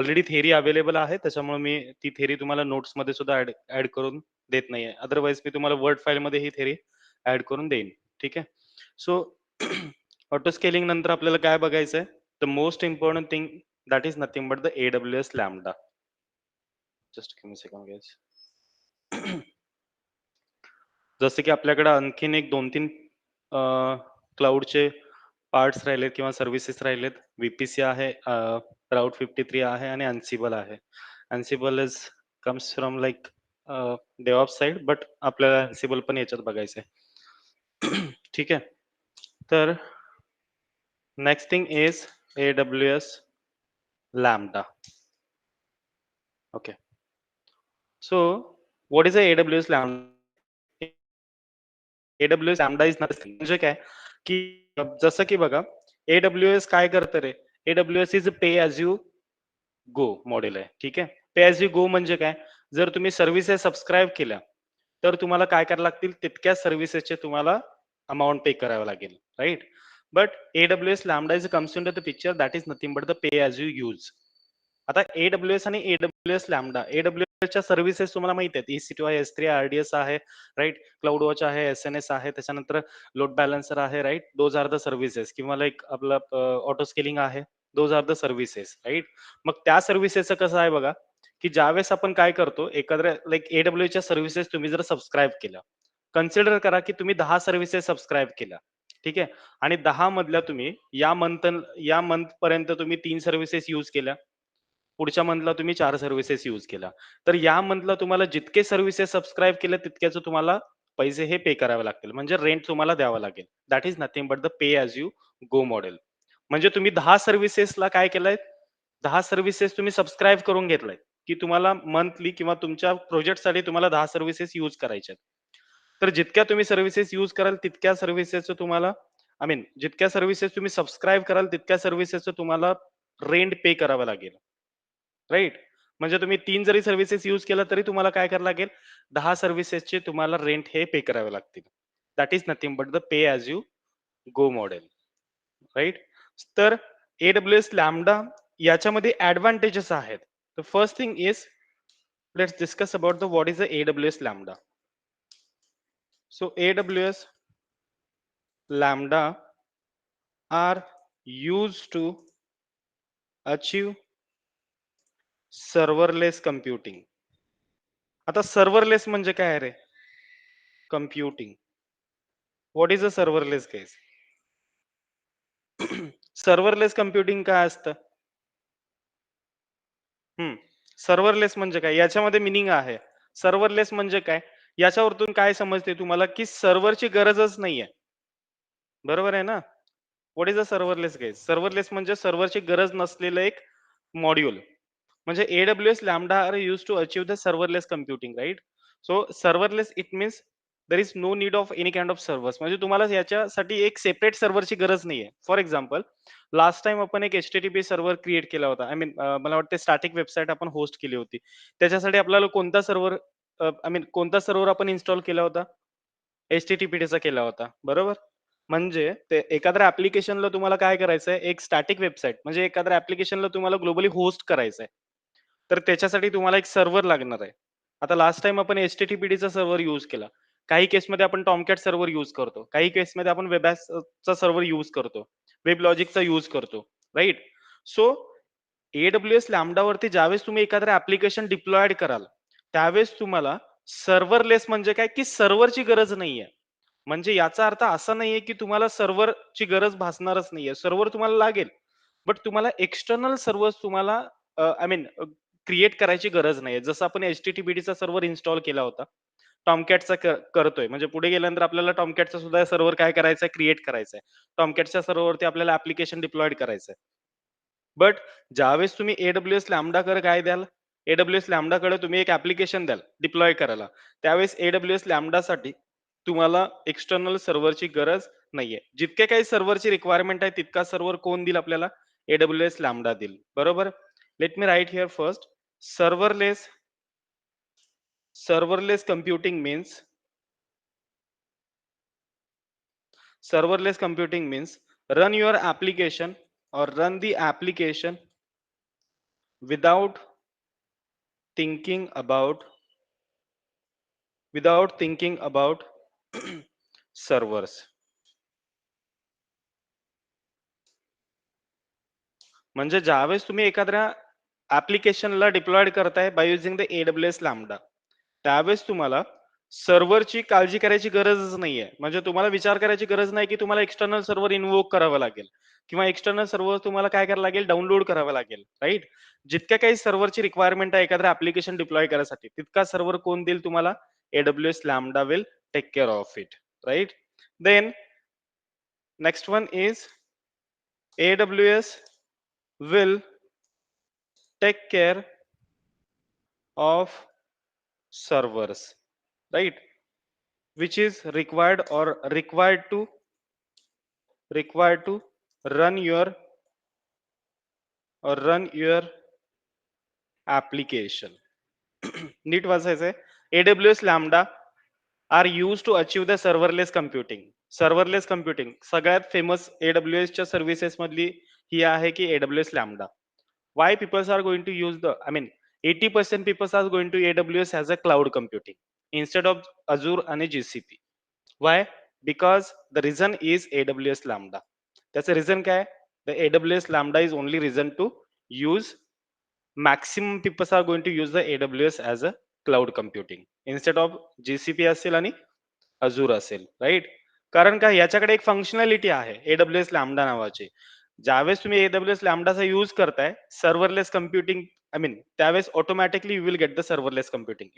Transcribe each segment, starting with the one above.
Already theory available आहे, त्याच्यामुळे मी ती थेरी तुम्हाला नोट्समध्ये सुद्धा ऍड करून देत नाहीये. अदरवाईज मी तुम्हाला वर्ड फाईलमध्ये ही थेरी ऍड करून देईन. ठीक आहे. सो ऑटो स्केलिंग नंतर आपल्याला काय बघायचं आहे? The most important thing that is nothing but the AWS lambda. Just give me second guys. जसं की आपल्याकडे आणखीन एक 2-3 क्लाउडचे पार्ट्स राहिलेत किंवा सर्व्हिसेस राहिलेत. VPC आहे, Route 53 आहे आणि Ansible आहे. Ansible is comes from like DevOps side, but आपल्याला Ansible पण याच्यात बघायचं आहे. ठीक आहे. तर next thing is AWS Lambda. Okay. So what is a AWS Lambda? AWS lambda is nothing म्हणजे काय, की जसं की बघा, AWS काय करतं रे? AWS is pay as you go model आहे. ठीक आहे. पे ॲज यू गो म्हणजे काय? जर तुम्ही सर्व्हिसेस सबस्क्राईब केल्या, तर तुम्हाला काय करायला लागतील? तितक्या सर्व्हिसेसचे तुम्हाला अमाउंट पे करावं लागेल, right? But AWS lambda is comes into the picture that is nothing but the pay as you use. आता AWS आणि AWS लॅम्बडा, AWSच्या सर्व्हिसेस तुम्हाला माहिती आहेत. EC2 आहे, S3 RDS आहे, राईट? क्लाउड वॉच आहे, SNS आहे, त्याच्यानंतर लोड बॅलन्सर आहे, right? Those are the services. किंवा लाईक आपलं ऑटो स्केलिंग आहे. Those are the services, right? मग त्या सर्व्हिसेसचं कसं आहे बघा, की ज्यावेळेस आपण काय करतो, एखाद्या लाईक AWSच्या सर्व्हिसेस तुम्ही जर सबस्क्राईब केल्या, कन्सिडर करा की तुम्ही 10 सर्व्हिसेस सबस्क्राईब केल्या. ठीक आहे. आणि 10 मधल्या तुम्ही या मंथ पर्यंत तुम्ही 3 सर्व्हिसेस यूज केल्या. पुढच्या मंथला तुम्ही 4 सर्व्हिसेस यूज केल्या. तर या मंथला तुम्हाला जितके सर्व्हिसेस सबस्क्राईब केले तितक्याचं तुम्हाला पैसे हे पे करावे लागतील. म्हणजे रेंट तुम्हाला द्यावं लागेल. That is nothing but the pay as you go model. म्हणजे तुम्ही 10 सर्व्हिसेसला काय केलंय? 10 सर्व्हिसेस तुम्ही सबस्क्राईब करून घेतलाय, की तुम्हाला मंथली किंवा तुमच्या प्रोजेक्टसाठी तुम्हाला 10 सर्व्हिसेस यूज करायच्या आहेत. तर जितक्या तुम्ही सर्व्हिसेस यूज कराल तितक्या सर्व्हिसेसचं तुम्हाला जितक्या सर्व्हिसेस तुम्ही सबस्क्राईब कराल तितक्या सर्व्हिसेसचं तुम्हाला रेंट पे करावं लागेल. राईट? म्हणजे तुम्ही 3 जरी सर्व्हिसेस यूज केल्या तरी तुम्हाला काय करावं लागेल? 10 सर्व्हिसेसचे तुम्हाला रेंट हे पे करावे लागतील. That is nothing but the pay as you go model, right? तर AWS लॅम्बडा याच्यामध्ये ॲडव्हांटेजेस आहेत. The first thing is, let's discuss about the what is the AWS Lambda. So AWS lambda are used to achieve serverless computing. आता serverless म्हणजे काय रे? Computing. What is a serverless case? Serverless computing काय असतं? सर्व्हरलेस म्हणजे काय? याच्यामध्ये meaning आहे. सर्व्हरलेस म्हणजे काय? याच्यावरतून काय समजते तुम्हाला, की सर्व्हरची गरजच नाहीये. बरोबर आहे ना? What is a serverless case? सर्व्हरलेस म्हणजे सर्व्हरची गरज नसलेलं एक मॉड्यूल. म्हणजे AWS Lambda are used to achieve the serverless computing, right? So serverless it means there is no need of any kind of servers. म्हणजे तुम्हाला याच्यासाठी एक सेपरेट सर्व्हरची गरज नाहीये. फॉर एक्झाम्पल, लास्ट टाइम आपण एक HTTP सर्व्हर क्रिएट केला होता. मला वाटतं स्टॅटिक वेबसाईट आपण होस्ट केली होती. त्याच्यासाठी आपल्याला कोणता सर्व्हर कोणता सर्व्हर आपण इन्स्टॉल केला होता? HTTPDचा केला होता. बरोबर? म्हणजे ते एखाद्या ॲप्लिकेशनला तुम्हाला काय करायचंय, एक स्टॅटिक वेबसाईट म्हणजे एखाद्या ॲप्लिकेशनला तुम्हाला ग्लोबली होस्ट करायचंय. तर त्याच्यासाठी तुम्हाला एक सर्व्हर लागणार आहे. आता लास्ट टाईम आपण HTTPDचा सर्व्हर यूज केला. काही केसमध्ये आपण टॉमकॅट सर्व्हर यूज करतो. काही केसमध्ये आपण वेबॅक्सचा सर्व्हर यूज करतो. वेबलॉजिकचा यूज करतो. राइट? सो AWS लॅम्बडावरती ज्यावेळेस तुम्ही एखादं ॲप्लिकेशन डिप्लॉयड कराल, त्यावेळेस तुम्हाला सर्व्हरलेस म्हणजे काय, की सर्व्हरची गरज नाहीये. म्हणजे याचा अर्थ असा नाहीये, की तुम्हाला सर्व्हरची गरज भासणारच नाहीये. सर्व्हर तुम्हाला लागेल. बट तुम्हाला एक्सटर्नल सर्व्हर्स तुम्हाला क्रिएट करायची गरज नाहीये. जसं आपण HTTPDचा सर्व्हर इन्स्टॉल केला होता. टॉमकॅटचा करतोय. म्हणजे पुढे गेल्यानंतर आपल्याला टॉमकॅटचा सुद्धा सर्व्हर काय करायचा आहे, क्रिएट करायचा आहे. टॉमकॅटच्या सर्व्हरवरती आपल्याला ॲप्लिकेशन डिप्लॉयड करायचं आहे. बट ज्यावेळेस तुम्ही AWS लॅम्बडाकडे काय द्याल? AWS लॅम्बडाकडे तुम्ही एक ॲप्लिकेशन द्याल डिप्लॉय करायला. त्यावेळेस AWS लॅम्बडासाठी तुम्हाला एक्सटर्नल सर्व्हरची गरज नाहीये. जितके काही सर्व्हरची रिक्वायरमेंट आहे तितका सर्व्हर कोण देईल आपल्याला? AWS लॅम्बडा देईल. बरोबर? Let me write here first. Serverless serverless computing means serverless computing means run your application or run the application without thinking about servers. म्हणजे ज्यावेळेस तुम्ही एखाद्या ऍप्लिकेशनला डिप्लॉयड करताय bye using the AWS lambda, त्यावेळेस तुम्हाला सर्व्हरची काळजी करायची गरजच नाहीये. म्हणजे तुम्हाला विचार करायची गरज नाही, की तुम्हाला एक्सटर्नल सर्व्हर इन्व्होक करावं लागेल किंवा एक्सटर्नल सर्व्हर तुम्हाला काय करावं लागेल, डाउनलोड करावं लागेल, राइट? जितक्या काही सर्व्हरची रिक्वायरमेंट आहे एखाद्या ऍप्लिकेशन डिप्लॉय करायसाठी, तितका सर्व्हर कोण देईल तुम्हाला? AWS Lambda will take care of it, right? Then next one is AWS will take care of servers, right? Which is required to run your run your application. नीट वाचायचंय. AWS Lambda are use to achieve the serverless computing. Serverless computing सगळ्यात famous AWS च्या services मधली ही आहे की AWS Lambda. Why people are going to use the, I mean, 80% people are going to AWS as a cloud computing instead of Azure and GCP. Why? Because the reason is AWS Lambda. That's the reason काय? The AWS Lambda is only reason to use, maximum people are going to use the AWS as a cloud computing instead of GCP असेल आणि Azure असेल, right? कारण काय याच्याकडे एक functionality आहे AWS lambda नावाची. ज्यावेळेस तुम्ही AWS लॅम्बडाचा यूज करताय सर्व्हरलेस कम्प्युटिंग, आय मीन त्यावेळेस automatically you will get the serverless computing.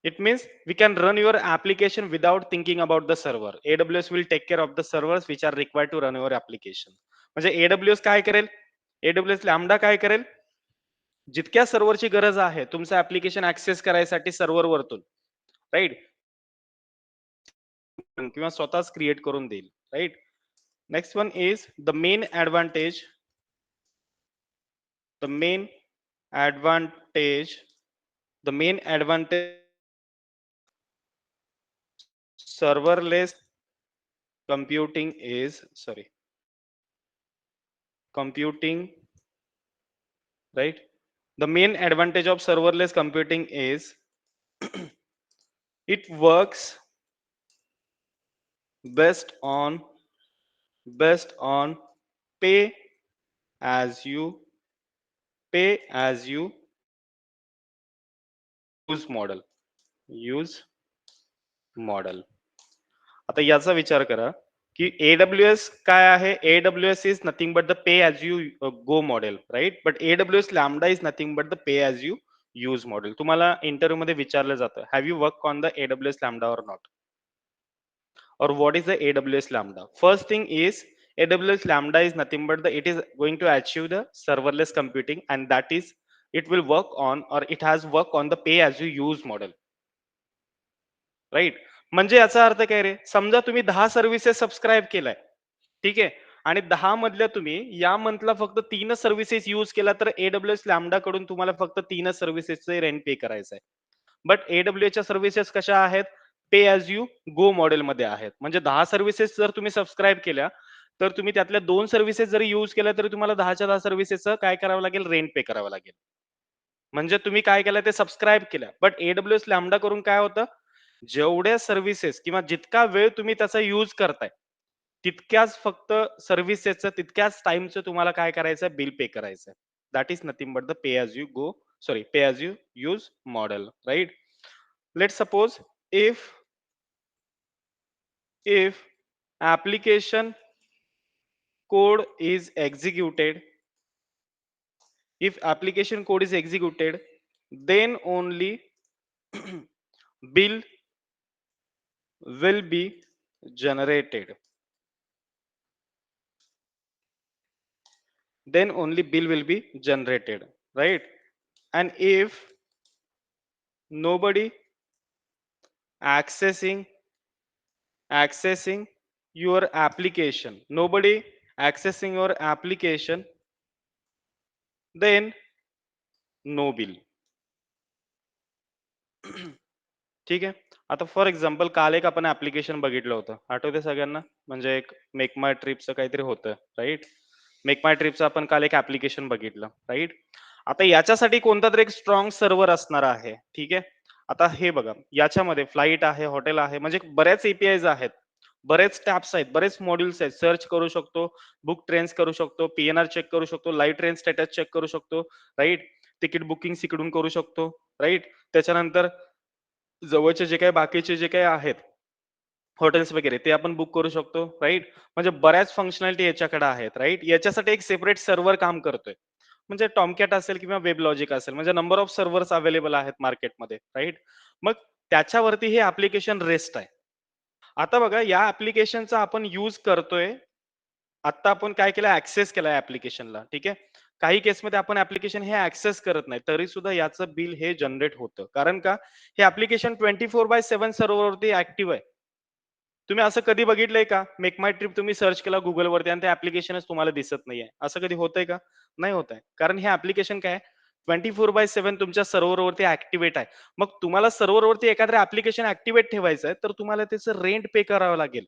It means we can run your application without thinking about the server. AWS will take care of the servers which are required to run your application. म्हणजे AWS काय करेल? AWS lambda काय करेल? जितक्या सर्व्हरची गरज आहे तुमचं application access करायसाठी सर्व्हर वरतून, राईट? किंवा स्वतःच क्रिएट करून देईल, right? Next one is the main advantage the main advantage serverless computing is, sorry, computing, right? The main advantage of serverless computing is it works best on pay as you pay as you use model. आता याचा विचार करा की AWS काय आहे? AWS is nothing but the pay as you go model, right? But AWS lambda is nothing but the pay as you use model. तुम्हाला interview मध्ये विचारलं जातं, have you work on the AWS Lambda or not, or what is the AWS lambda? First thing is AWS lambda is nothing but it is going to achieve the serverless computing, and that is it will work on, or it has work on the pay as you use model, right? म्हणजे याचा अर्थ काय रे? समजा तुम्ही 10 services subscribe केलाय, ठीक आहे, आणि 10 मधल्या तुम्ही या मंथला फक्त 3च सर्व्हिसेस यूज केला, तर AWS लॅम्बडा कडून तुम्हाला फक्त 3च सर्व्हिसेसचे रेंट पे करायचं आहे. बट AWS च्या सर्व्हिसेस कशा आहेत? पे ॲज यू गो मॉडेलमध्ये आहेत. म्हणजे 10 सर्व्हिसेस जर तुम्ही सबस्क्राईब केल्या, तर तुम्ही त्यातल्या 2 सर्व्हिसेस जरी यूज केल्या, तरी तुम्हाला 10च्या 10 सर्व्हिसेसचं काय करावं लागेल? रेंट पे करावं लागेल. म्हणजे तुम्ही काय केलं? ते सबस्क्राईब केल्या. बट AWS लॅम्बडा करून काय होतं? जेवढ्या सर्व्हिसेस किंवा जितका वेळ तुम्ही त्याचा यूज करताय, तितक्याच फक्त सर्व्हिसेसचं तितक्याच टाइमचं तुम्हाला काय करायचं? बिल पे करायचं. That is nothing but the pay as you go, sorry, pay as you use model, right? Let's suppose if application code is executed, if application code is executed, then only bill will be generated. Then only bill will be generated, right? And if nobody accessing your application, nobody accessing your application, then no bill. ठीक आहे. आता for example काल एक आपण application बघितलं होतं, आठवते सगळ्यांना? म्हणजे एक मेक माय ट्रिपचं काहीतरी होतं, राईट? मेक माय ट्रिपचं आपण काल एक ऍप्लिकेशन बघितलं, राईट? आता याच्यासाठी कोणता तरी एक स्ट्रॉंग सर्व्हर असणार आहे, ठीक आहे? आता हे बघा, याच्यामध्ये फ्लाइट आहे, हॉटेल आहे, म्हणजे बऱ्याच एपीआयज आहेत, बरेच टॅब्स आहेत, बरेच मॉड्यूल्स आहेत. सर्च करू शकतो, बुक ट्रेन्स करू शकतो, पीएनआर चेक करू शकतो, लाईव्ह ट्रेन स्टेटस चेक करू शकतो, राईट? तिकीट बुकिंग इकडून करू शकतो, राईट? त्याच्यानंतर जवळचे जे काही बाकीचे जे काही आहेत हॉटेल्स वगैरे ते आपण बुक करू शकतो, राईट? म्हणजे बऱ्याच फंक्शनॅलिटी याच्याकडे आहेत, राईट? याच्यासाठी एक सेपरेट सर्व्हर काम करतोय. म्हणजे टॉमकॅट असेल किंवा वेब लॉजिक असेल, म्हणजे नंबर ऑफ सर्व्हर्स अवेलेबल आहेत मार्केटमध्ये, राईट? मग त्याच्यावरती हे ऍप्लिकेशन रेस्ट आहे. आता बघा या ऍप्लिकेशनचा आपण यूज करतोय. आता आपण काय केलं, ऍक्सेस केला ऍप्लिकेशनला, ठीक आहे? काही केसमध्ये आपण ऍप्लिकेशन हे ऍक्सेस करत नाही, तरी सुद्धा याचं बिल हे जनरेट होतं. कारण का? हे ऍप्लिकेशन 24/7 सर्व्हरवरती ऍक्टिव्ह आहे. तुम्ही असं कधी बघितलंय का? मेक माय ट्रिप तुम्ही सर्च केला Googleवरती आणि ते ॲप्लिकेशनच तुम्हाला दिसत नाहीये. असं कधी होतंय का? नाही होत आहे. कारण हे ॲप्लिकेशन काय आहे 24/7 तुमच्या सर्व्हरवरती ॲक्टिव्हेट आहे. मग तुम्हाला सर्व्हरवरती एखादं ॲप्लिकेशन ॲक्टिव्हेट ठेवायचं आहे, तर तुम्हाला त्याचं रेंट पे करावं लागेल.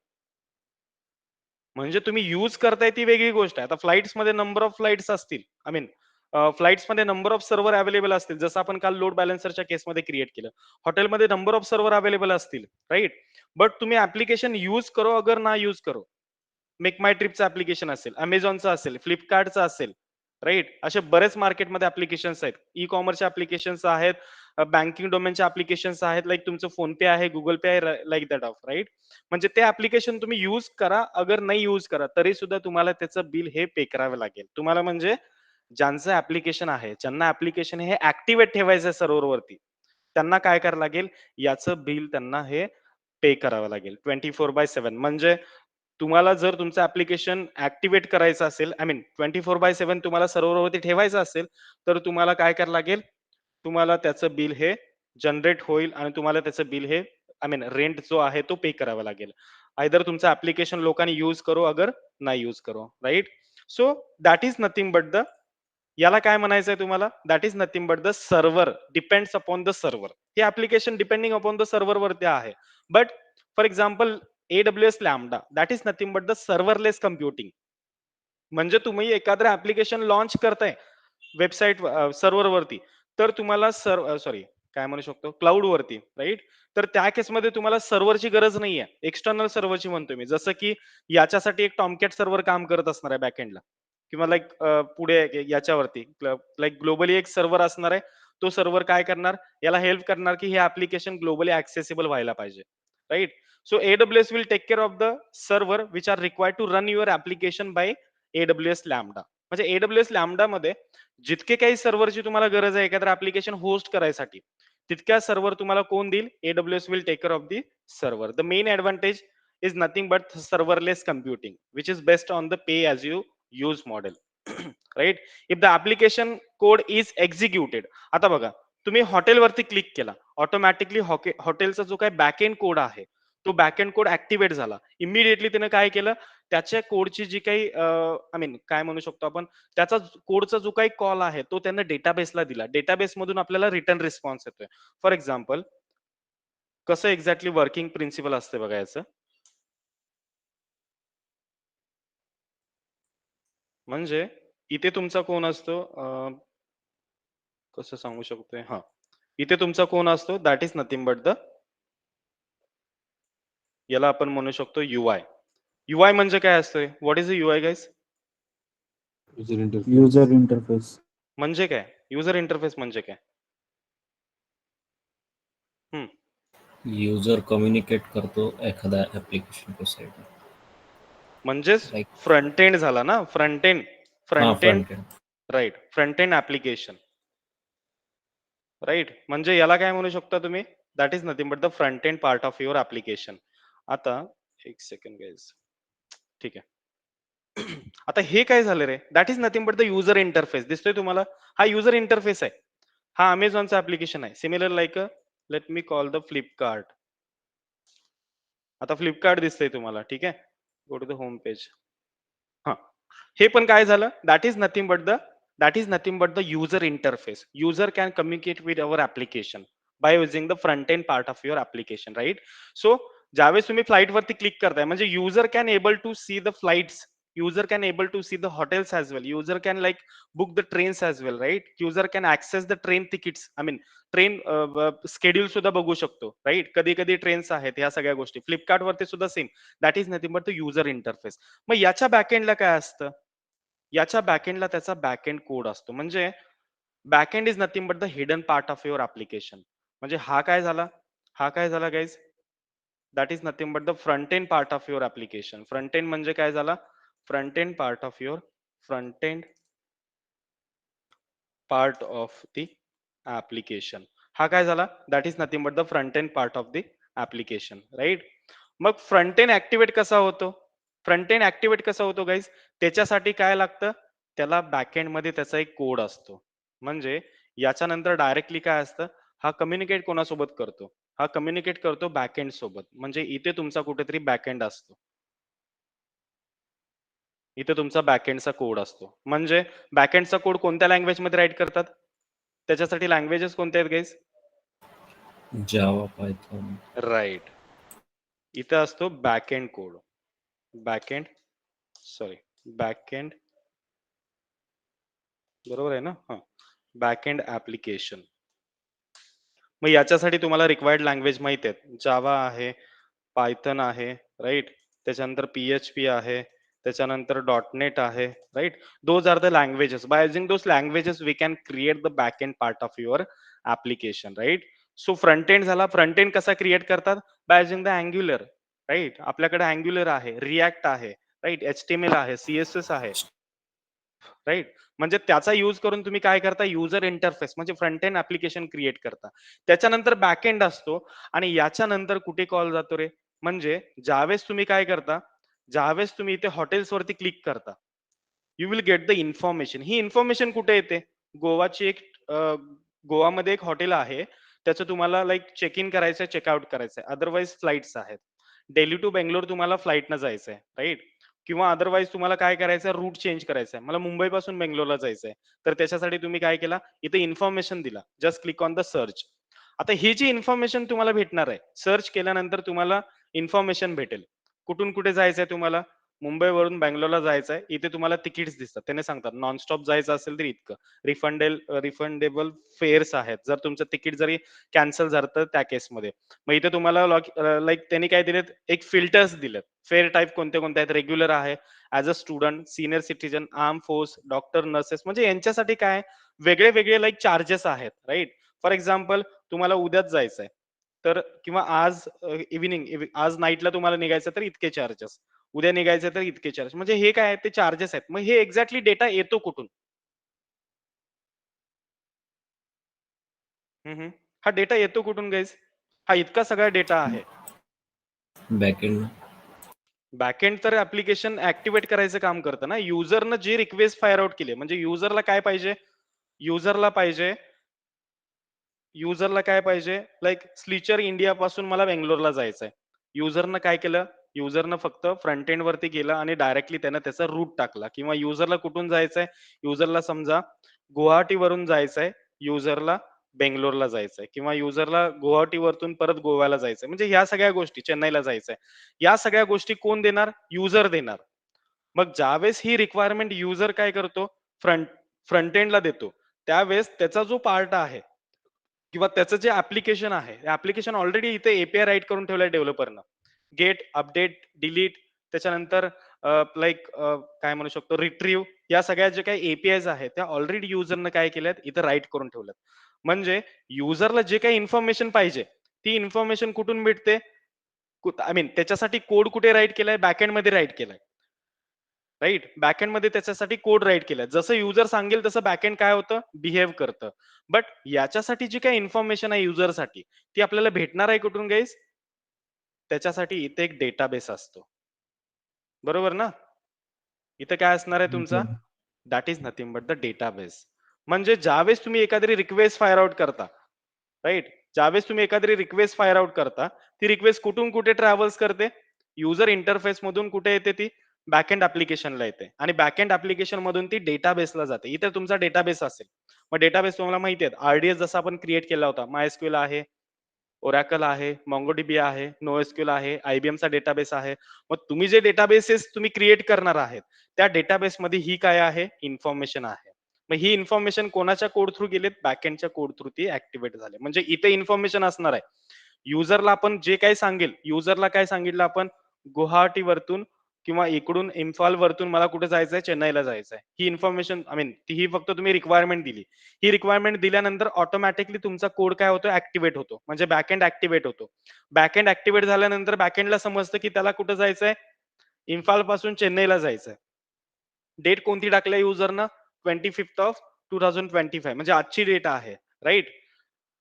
म्हणजे तुम्ही यूज करताय ती वेगळी गोष्ट आहे. आता फ्लाइट्समध्ये नंबर ऑफ फ्लाइट्स असतील. आय मीन फ्लाइट्समध्ये नंबर ऑफ सर्व्हर अवेलेबल असतील. जसं आपण काल लोड बॅलन्सरच्या केसमध्ये क्रिएट केलं. हॉटेलमध्ये नंबर ऑफ सर्व्हर अवेलेबल असतील, राइट? बट तुम्ही ॲप्लिकेशन यूज करो अगर ना यूज करो. मेक माय ट्रिपचं ॲप्लिकेशन असेल, Amazonचं असेल, Flipkartचं असेल, राइट? असे बरेच मार्केटमध्ये ॲप्लिकेशन्स आहेत. ई-कॉमर्सचे ॲप्लिकेशन्स आहेत, बँकिंग डोमेनचे ॲप्लिकेशन्स आहेत, लाइक तुमचं फोनपे आहे, Google Pe आहे, लाइक दॅट ऑफ, राइट? म्हणजे ते ॲप्लिकेशन तुम्ही यूज करा, अगर नाही यूज करा, तरी सुद्धा तुम्हाला त्याचं बिल हे पे करावं लागेल. तुम्हाला म्हणजे ज्यांचं ॲप्लिकेशन आहे, ज्यांना ॲप्लिकेशन हे ॲक्टिव्हेट ठेवायचं आहे सर्व्हरवरती, त्यांना काय करावं लागेल, याचं बिल त्यांना हे पे करावं लागेल 24/7. म्हणजे तुम्हाला जर तुमचं ॲप्लिकेशन ॲक्टिव्हेट करायचं असेल, आय मीन 24/7 तुम्हाला सर्व्हरवरती ठेवायचं असेल, तर तुम्हाला काय करावं लागेल, तुम्हाला त्याचं बिल हे जनरेट होईल आणि तुम्हाला त्याचं बिल हे आय मीन रेंट जो आहे तो पे करावा लागेल. आयदर तुमचं ॲप्लिकेशन लोकांनी यूज करो अगर नाही यूज करो, right? So that is nothing but the याला काय म्हणायचंय तुम्हाला? That is nothing but the server depends upon the server. हे application depending upon the server वरती आहे. But for example AWS Lambda that is nothing but the serverless computing. म्हणजे तुम्ही एखादं ॲप्लिकेशन लॉन्च करताय वेबसाईट सर्व्हरवरती, तर तुम्हाला सॉरी काय म्हणू शकतो क्लाउड वरती, राईट? तर त्या केसमध्ये तुम्हाला सर्व्हरची गरज नाहीये. एक्सटर्नल सर्व्हरची म्हणतोय मी. जसं की याच्यासाठी एक टॉमकॅट सर्व्हर काम करत असणार आहे बॅकएंडला किंवा लाइक पुढे याच्यावरती लाइक ग्लोबली एक सर्व्हर असणार आहे. तो सर्व्हर काय करणार? याला हेल्प करणार की हे ॲप्लिकेशन ग्लोबली ॲक्सेसिबल व्हायला पाहिजे, right? So AWS will take care of the server which are required to run your application by AWS Lambda. म्हणजे AWS Lambda मध्ये जितके काही सर्व्हरची तुम्हाला गरज आहे एखादं ऍप्लिकेशन होस्ट करायसाठी, तितक्या सर्व्हर तुम्हाला कोण देईल? AWS will take care of the server. The main advantage is nothing but serverless computing which is based on the pay as you use model. Right? If the application code is executed. आता बघा, तुम्ही हॉटेलवरती click केला, automatically हॉटेलचा जो काही backend code आहे, तो backend code activate झाला. इमिडिएटली त्यानं काय केलं? त्याच्या कोडची जी काही आय मीन काय म्हणू शकतो आपण, त्याचा कोडचा जो काही कॉल आहे तो त्यांना डेटाबेसला दिला. डेटाबेस मधून आपल्याला रिटर्न रिस्पॉन्स येतोय. फॉर एक्झाम्पल कसं एक्झॅक्टली वर्किंग प्रिन्सिपल असते बघा याचं. म्हणजे इथे तुमचा कोण असतो कसं सांगू शकतोय हा, इथे तुमचा कोण असतो that is nothing but the याला आपण म्हणू शकतो UI. UI म्हणजे काय असतंय? What is a UI guys? User interface. User interface. म्हणजे काय? युजर इंटरफेस म्हणजे काय? हम्म. युजर कम्युनिकेट करतो एखाद्या ऍप्लिकेशन साईड म्हणजेच लाईक फ्रंट एंड झाला ना, फ्रंट एंड. हा front end, front end. Right, front end application, right? म्हणजे याला काय म्हणू शकता तुम्ही? That is nothing but the front end part of your application. आता एक सेकंड गाईज, ठीक आहे. आता हे काय झालं रे? That is nothing but the user interface. दिसतोय तुम्हाला? हा युजर इंटरफेस आहे. हा अमेझॉनचा ऍप्लिकेशन आहे. Similar like let me call the Flipkart. आता फ्लिपकार्ट दिसतंय तुम्हाला, ठीक आहे? Go to the home page. हा, हे पण काय झालं? That is nothing but the user interface. User can communicate with our application by using the front end part of your application, right? So ज्यावेळेस तुम्ही फ्लाईट वरती क्लिक करताय म्हणजे user can able to see the flights user can able to see the hotels as well, user can like book the trains as well, right? User can access the train tickets, I mean train schedule सुद्धा बघू शकतो, right? कधी कधी trains आहेत, ह्या सगळ्या गोष्टी Flipkart वरती सुद्धा same. That is nothing but the user interface. मग याच्या बॅकएंडला काय असतं? याच्या बॅकएंडला त्याचा बॅकएंड कोड असतो. म्हणजे backend is nothing but the hidden part of your application. म्हणजे हा काय झाला? हा काय झाला guys? That is nothing but the front end part of your application. Front end म्हणजे काय झाला? Front end part of your front end part of the application. हा काय झाला? That is nothing but the front end part of the application, right? मग front end activate कसा होतो? Front end activate कसा होतो गाईज? त्याच्यासाठी काय लागतं? त्याला बॅकएंड मध्ये त्याचा एक कोड असतो. म्हणजे याच्यानंतर डायरेक्टली काय असतं? हा कम्युनिकेट कोणासोबत करतो? हा कम्युनिकेट करतो बॅकएंड सोबत. म्हणजे इथे तुमचा कुठेतरी बॅकएंड असतो. इथे तुमचा बॅकएंडचा कोड असतो. म्हणजे बॅकएंडचा कोड कोणत्या लँग्वेज मध्ये राईट करतात? त्याच्यासाठी लँग्वेजेस कोणत्या आहेत गाईज? Java, Python. राईट. इथं असतो backend code. Backend sorry backend, बरोबर आहे ना? हा, बॅकएंड ऍप्लिकेशन. मग याच्यासाठी तुम्हाला रिक्वायर्ड लँग्वेज माहित आहेत. जावा आहे, पायथन आहे, राईट? त्याच्यानंतर PHP आहे, त्याच्यानंतर .NET आहे, right? Those are the languages. By using those languages we can create the back end part of your application, right? So front end झाला. फ्रंट एंड कसा क्रिएट करतात? By using the angular, right? आपल्याकडे angular आहे, react आहे, right? HTML आहे, CSS आहे, right? म्हणजे त्याचा यूज करून तुम्ही काय करता? युजर इंटरफेस म्हणजे फ्रंट एंड ऍप्लिकेशन क्रिएट करता. त्याच्यानंतर बॅकएंड असतो. आणि याच्यानंतर कुठे कॉल जातो रे? म्हणजे ज्यावेळेस तुम्ही काय करता? ज्यावेळेस तुम्ही इथे हॉटेल्स वरती क्लिक करता, you will get the information. He information कुठे येते? गोवाची एक गोवामध्ये एक हॉटेल आहे, त्याचं तुम्हाला लाईक चेक इन करायचंय, चेकआउट करायचंय, अदरवाईज फ्लाईट्स आहेत. दिल्ली टू बेंगलोर तुम्हाला फ्लाईटनं जायचंय, राईट? किंवा अदरवाईज तुम्हाला काय करायचं? रूट चेंज करायचा आहे. मला मुंबईपासून बेंगलोरला जायचंय, तर त्याच्यासाठी तुम्ही काय केला? इथे इन्फॉर्मेशन दिला, just click on the search. आता ही जी इन्फॉर्मेशन तुम्हाला भेटणार आहे, सर्च केल्यानंतर तुम्हाला इन्फॉर्मेशन भेटेल. कुठून कुठे जायचंय तुम्हाला? मुंबईवरून बँगलोरला जायचंय. इथे तुम्हाला तिकीट्स दिसतात. त्याने सांगतात नॉनस्टॉप जायचं असेल तर इतकं. रिफंडेबल फेअर्स आहेत. जर तुमचं तिकीट जरी कॅन्सल झालं तर त्या केसमध्ये. मग इथे तुम्हाला लाईक त्यांनी काय दिलेत? एक फिल्टर्स दिलेत. फेअर टाईप कोणते कोणते आहेत? रेग्युलर आहे, as a student, senior citizen, arm force, doctor, nurses. म्हणजे यांच्यासाठी काय वेगळे वेगळे लाईक चार्जेस आहेत, राईट? फॉर एक्झाम्पल तुम्हाला उद्याच जायचंय, तर किंवा आज आज नाईटला तुम्हाला निघायचं तर इतके चार्जेस, उद्या निघायचं तर इतके चार्ज. म्हणजे हे काय आहे? ते चार्जेस आहेत. मग हे एक्झॅक्टली डेटा येतो कुठून? हा डेटा येतो कुठून गाईज? हा इतका सगळा डेटा आहे. Backend. बॅकएंड तर ऍप्लिकेशन ऍक्टिव्हेट करायचं काम करतं ना. युजरनं जे रिक्वेस्ट फायर आउट केली, म्हणजे युजरला काय पाहिजे? युजरला पाहिजे युजरला काय पाहिजे? लाईक स्लीचर इंडिया पासून मला बेंगलोरला जायचंय. युजरनं काय केलं? युजरनं फक्त फ्रंट एंड वरती गेलं आणि डायरेक्टली त्यानं त्याचा रूट टाकला. किंवा युजरला कुठून जायचंय? युजरला समजा गुवाहाटीवरून जायचंय, युजरला बेंगलोरला जायचंय, किंवा युजरला गुवाहाटीवरतून परत गोव्याला जायचंय. म्हणजे ह्या सगळ्या गोष्टी, चेन्नईला जायचंय. या सगळ्या गोष्टी कोण देणार? युजर देणार. मग ज्यावेळेस ही रिक्वायरमेंट युजर काय करतो? फ्रंट फ्रंट एंडला देतो. त्यावेळेस त्याचा जो पार्ट आहे किंवा त्याचं जे ऍप्लिकेशन आहे, ऍप्लिकेशन ऑलरेडी इथे एपीआय राईट करून ठेवलाय डेव्हलपरनं. गेट, अपडेट, डिलीट, त्याच्यानंतर लाईक काय म्हणू शकतो, रिट्रीव्ह, या सगळ्या जे काही एपीआयज आहेत त्या ऑलरेडी युजरनं काय केल्यात? इथं राईट करून ठेवल्यात. म्हणजे युजरला जे काही इन्फॉर्मेशन पाहिजे, ती इन्फॉर्मेशन कुठून भेटते? आय मीन त्याच्यासाठी कोड कुठे राईट केलाय? बॅकएंड मध्ये राईट केलाय, राईट? बॅकएंड मध्ये त्याच्यासाठी कोड राईट केलाय. जसं युजर सांगेल तसं बॅकएंड काय होतं? बिहेव करतं. बट याच्यासाठी जी काही इन्फॉर्मेशन आहे युजरसाठी, ती आपल्याला भेटणार आहे कुठून गाईज? त्याच्यासाठी इथे एक डेटाबेस असतो, बरोबर ना? इथे काय असणार आहे तुमचा? That is nothing but the database. म्हणजे ज्यावेळेस तुम्ही एखादी रिक्वेस्ट फायर आउट करता, राईट? ज्यावेळेस तुम्ही एखादी रिक्वेस्ट फायर आउट करता, ती रिक्वेस्ट कुठून कुठे ट्रॅव्हल्स करते? युजर इंटरफेस मधून कुठे येते ती? बॅकएंड ऍप्लिकेशनला येते. आणि बॅकएंड ऍप्लिकेशन मधून ती डेटाबेसला जाते. इथे तुमचा डेटाबेस असेल. मग डेटाबेस तुम्हाला माहिती आहे, RDS जसा आपण क्रिएट केला होता, MySQL आहे, Oracle आहे, MongoDB आहे, NoSQL आहे, IBMचा डेटाबेस आहे. मग तुम्ही जे डेटाबेसेस तुम्ही क्रिएट करणार आहेत, त्या डेटाबेसमध्ये ही काय आहे? इन्फॉर्मेशन आहे. मग ही इन्फॉर्मेशन कोणाच्या कोड थ्रू गेलेत? बॅकएंडच्या कोड थ्रू ती ऍक्टिव्हेट झाले. म्हणजे इथे इन्फॉर्मेशन असणार आहे. युजरला आपण जे काही सांगेल, युजरला काय सांगितलं आपण? गुवाहाटीवरतून किंवा इकडून इम्फाल वरतून मला कुठे जायचंय? चेन्नईला जायचंय. ही इन्फॉर्मेशन आय मीन ही फक्त तुम्ही रिक्वायरमेंट दिली. ही रिक्वायरमेंट दिल्यानंतर ऑटोमॅटिकली तुमचा कोड काय होतो? ऍक्टिव्हेट होतो. म्हणजे बॅकएंड ऍक्टिव्हेट होतो. बॅकएंड ऍक्टिव्हेट झाल्यानंतर बॅकएंडला समजतं की त्याला कुठे जायचंय? इम्फाल पासून चेन्नईला जायचंय. डेट कोणती टाकली युजरनं? 25th ऑफ 2025 म्हणजे आजची डेट आहे. राइट?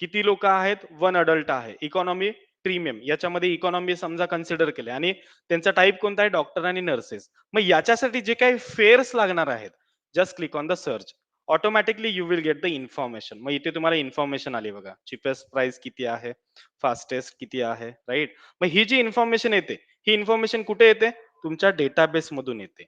किती लोक आहेत? 1 अडल्ट आहे. इकॉनॉमी प्रीमियम याच्यामध्ये इकॉनॉमी समजा कन्सिडर केले आणि त्यांचा टाइप कोणता आहे? डॉक्टर आणि नर्सेस. मग याच्यासाठी जे काही फेअर्स लागणार आहेत, just click on the search. Automatically you will get the information. मग इथे तुम्हाला इन्फॉर्मेशन आली बघा. चीपेस्ट प्राइस किती आहे? फास्टेस्ट किती आहे? राइट? मग ही जी इन्फॉर्मेशन येते, ही इन्फॉर्मेशन कुठे येते? तुमच्या डेटाबेस मधून येते.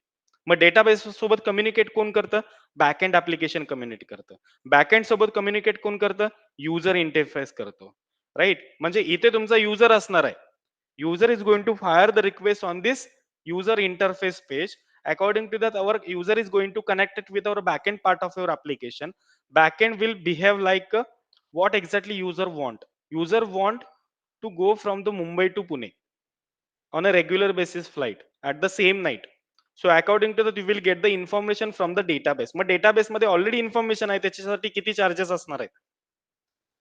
मग डेटाबेस सोबत कम्युनिकेट कोण करतं? बॅकएंड ऍप्लिकेशन कम्युनिकेट करतं. बॅकएंड सोबत कम्युनिकेट कोण करतं? युजर इंटरफेस करतो. राइट? म्हणजे इथे तुमचा युजर असणार आहे. User is going to fire the request on this user interface page. According to that, our user is going to connect it with our backend part of your application. Backend will behave like what exactly user want. User want to go from the Mumbai to Pune on a regular basis flight at the same night. So according to that, you will get the information from the database. मग database मध्ये already information आहे, त्याच्यासाठी किती charges असणार आहेत?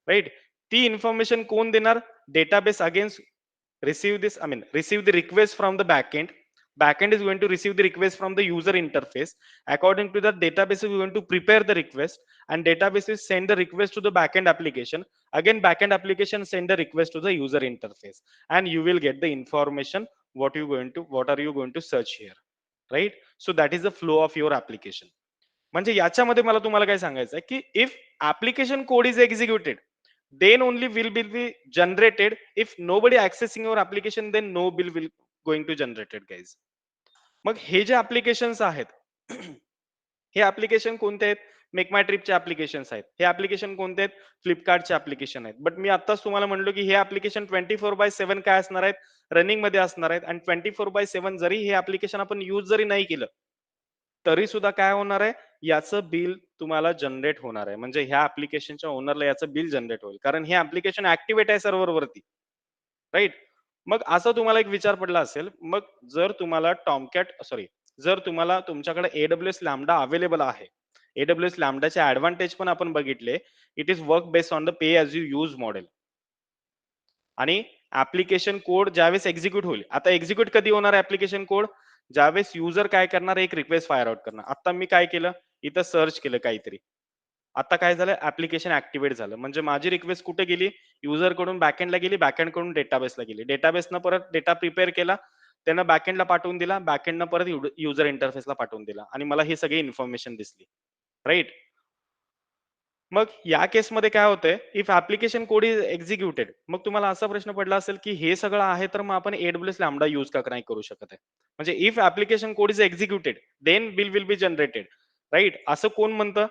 Right? ती information कोण देणार? Database against receive this I mean receive the request from the backend is going to receive the request from the user interface. According to that, database is going to prepare the request, and database is send the request to the backend application. Again, backend application send the request to the user interface, and you will get the information what are you going to search here, right? So that is the flow of your application. म्हणजे याच्यामध्ये मला तुम्हाला काय सांगायचं आहे की if application code is executed, then only will be generated. If nobody accessing your application, then no bill will going to generated, guys. मग हे जे ऍप्लिकेशन्स आहेत, हे ऍप्लिकेशन कोणते आहेत? मेक माय ट्रिपचे ऍप्लिकेशन्स आहेत. हे ऍप्लिकेशन कोणते आहेत? फ्लिपकार्टचे ऍप्लिकेशन आहेत. बट मी आत्ताच तुम्हाला म्हणलो की हे ऍप्लिकेशन 24/7 काय असणार आहेत? रनिंग मध्ये असणार आहेत. आणि 24/7 जरी हे ऍप्लिकेशन आपण युज जरी नाही केलं, तरी सुद्धा काय होणार आहे? याचं बिल तुम्हाला जनरेट होणार आहे. म्हणजे ह्या ऍप्लिकेशनच्या ओनरला याचं बिल जनरेट होईल. कारण हे ऍप्लिकेशन ऍक्टिव्हेट आहे सर्व्हरवरती. राइट? मग असा तुम्हाला एक विचार पडला असेल, मग जर तुम्हाला जर तुम्हाला तुमच्याकडे AWS लॅम्बडा अवेलेबल आहे. AWS लॅम्बडाचे ऍडव्हान्टेज पण आपण बघितले. It is work based on the pay as you use model. आणि ऍप्लिकेशन कोड ज्यावेळेस एक्झिक्यूट होईल. आता एक्झिक्यूट कधी होणार ऍप्लिकेशन कोड? ज्यावेळेस युजर काय करणार? एक रिक्वेस्ट फायर आउट करणार. आता मी काय केलं? इथं सर्च केलं काहीतरी. आता काय झालं? ऍप्लिकेशन ऍक्टिव्हेट झालं. म्हणजे माझी रिक्वेस्ट कुठे गेली? युजर कडून बॅकएंडला गेली, बॅकएंड कडून डेटाबेसला गेली. डेटाबेसनं परत डेटा प्रिपेअर केला, त्यानं बॅकएंडला पाठवून दिला, बॅकएंडनं परत युजर इंटरफेसला पाठवून दिला आणि मला ही सगळी इन्फॉर्मेशन दिसली. राइट? मग या केसमध्ये काय होतंय? If application code is executed, मग तुम्हाला असा प्रश्न पडला असेल की हे सगळं आहे तर मग आपण AWS लॅम्बडा यूज का नाही करू शकत आहे? म्हणजे if application code is executed, then bill will be generated. Right? असं कोण म्हणतं?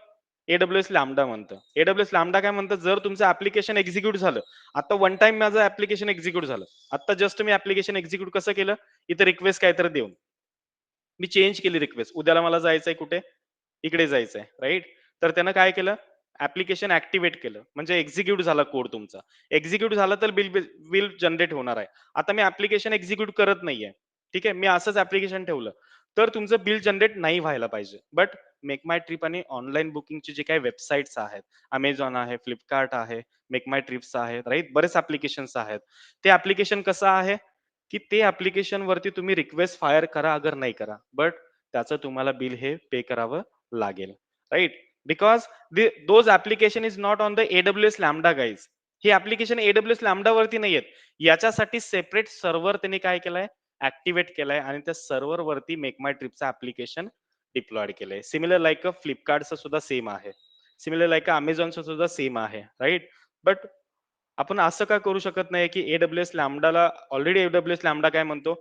AWS लॅम्बडा म्हणतं. AWS लॅम्बडा काय म्हणतं? जर तुमचं ऍप्लिकेशन एक्झिक्यूट झालं, आता वन टाइम माझं ऍप्लिकेशन एक्झिक्यूट झालं. आता जस्ट मी ऍप्लिकेशन एक्झिक्यूट कसं केलं? इथं रिक्वेस्ट काहीतरी देऊन मी चेंज केली रिक्वेस्ट. उद्याला मला जायचंय कुठे? इकडे जायचंय. राइट? तर त्यानं काय केलं? ऍप्लिकेशन ऍक्टिव्हेट केलं. म्हणजे एक्झिक्यूट झाला कोड तुमचा. एक्झिक्यूट झाला तर बिल बिल जनरेट होणार आहे. आता मी ऍप्लिकेशन एक्झिक्यूट करत नाहीये. ठीक आहे? मी असंच ऍप्लिकेशन ठेवलं. तर तुमचं बिल जनरेट नाही व्हायला पाहिजे. बट मेक माय ट्रिप आणि ऑनलाईन बुकिंगचे जे काही वेबसाईट्स आहेत, Amazon आहे, Flipkart आहे, मेक माय ट्रिप्स आहेत, राइट? बरेच ऍप्लिकेशन्स आहेत. ते ऍप्लिकेशन कसं आहे? की ते ऍप्लिकेशन वरती तुम्ही रिक्वेस्ट फायर करा अगर नाही करा, बट त्याचं तुम्हाला बिल हे पे करावं लागेल. Right? Because those application is not on the AWS lambda, guys. He application AWS lambda वरती नाही आहेत. याच्यासाठी सेपरेट सर्व्हर त्यांनी काय केलंय? ऍक्टिव्हेट केलंय आणि त्या सर्व्हर वरती मेक माय ट्रिपचं ऍप्लिकेशन डिप्लॉयड केलंय. सिमिलर लाईक फ्लिपकार्टचं सुद्धा सेम आहे. सिमिलर लाईक Amazonचं सुद्धा सेम आहे. राइट? बट आपण असं का करू शकत नाही की AWS लॅम्बडाला ऑलरेडी AWS लॅम्बडा काय म्हणतो?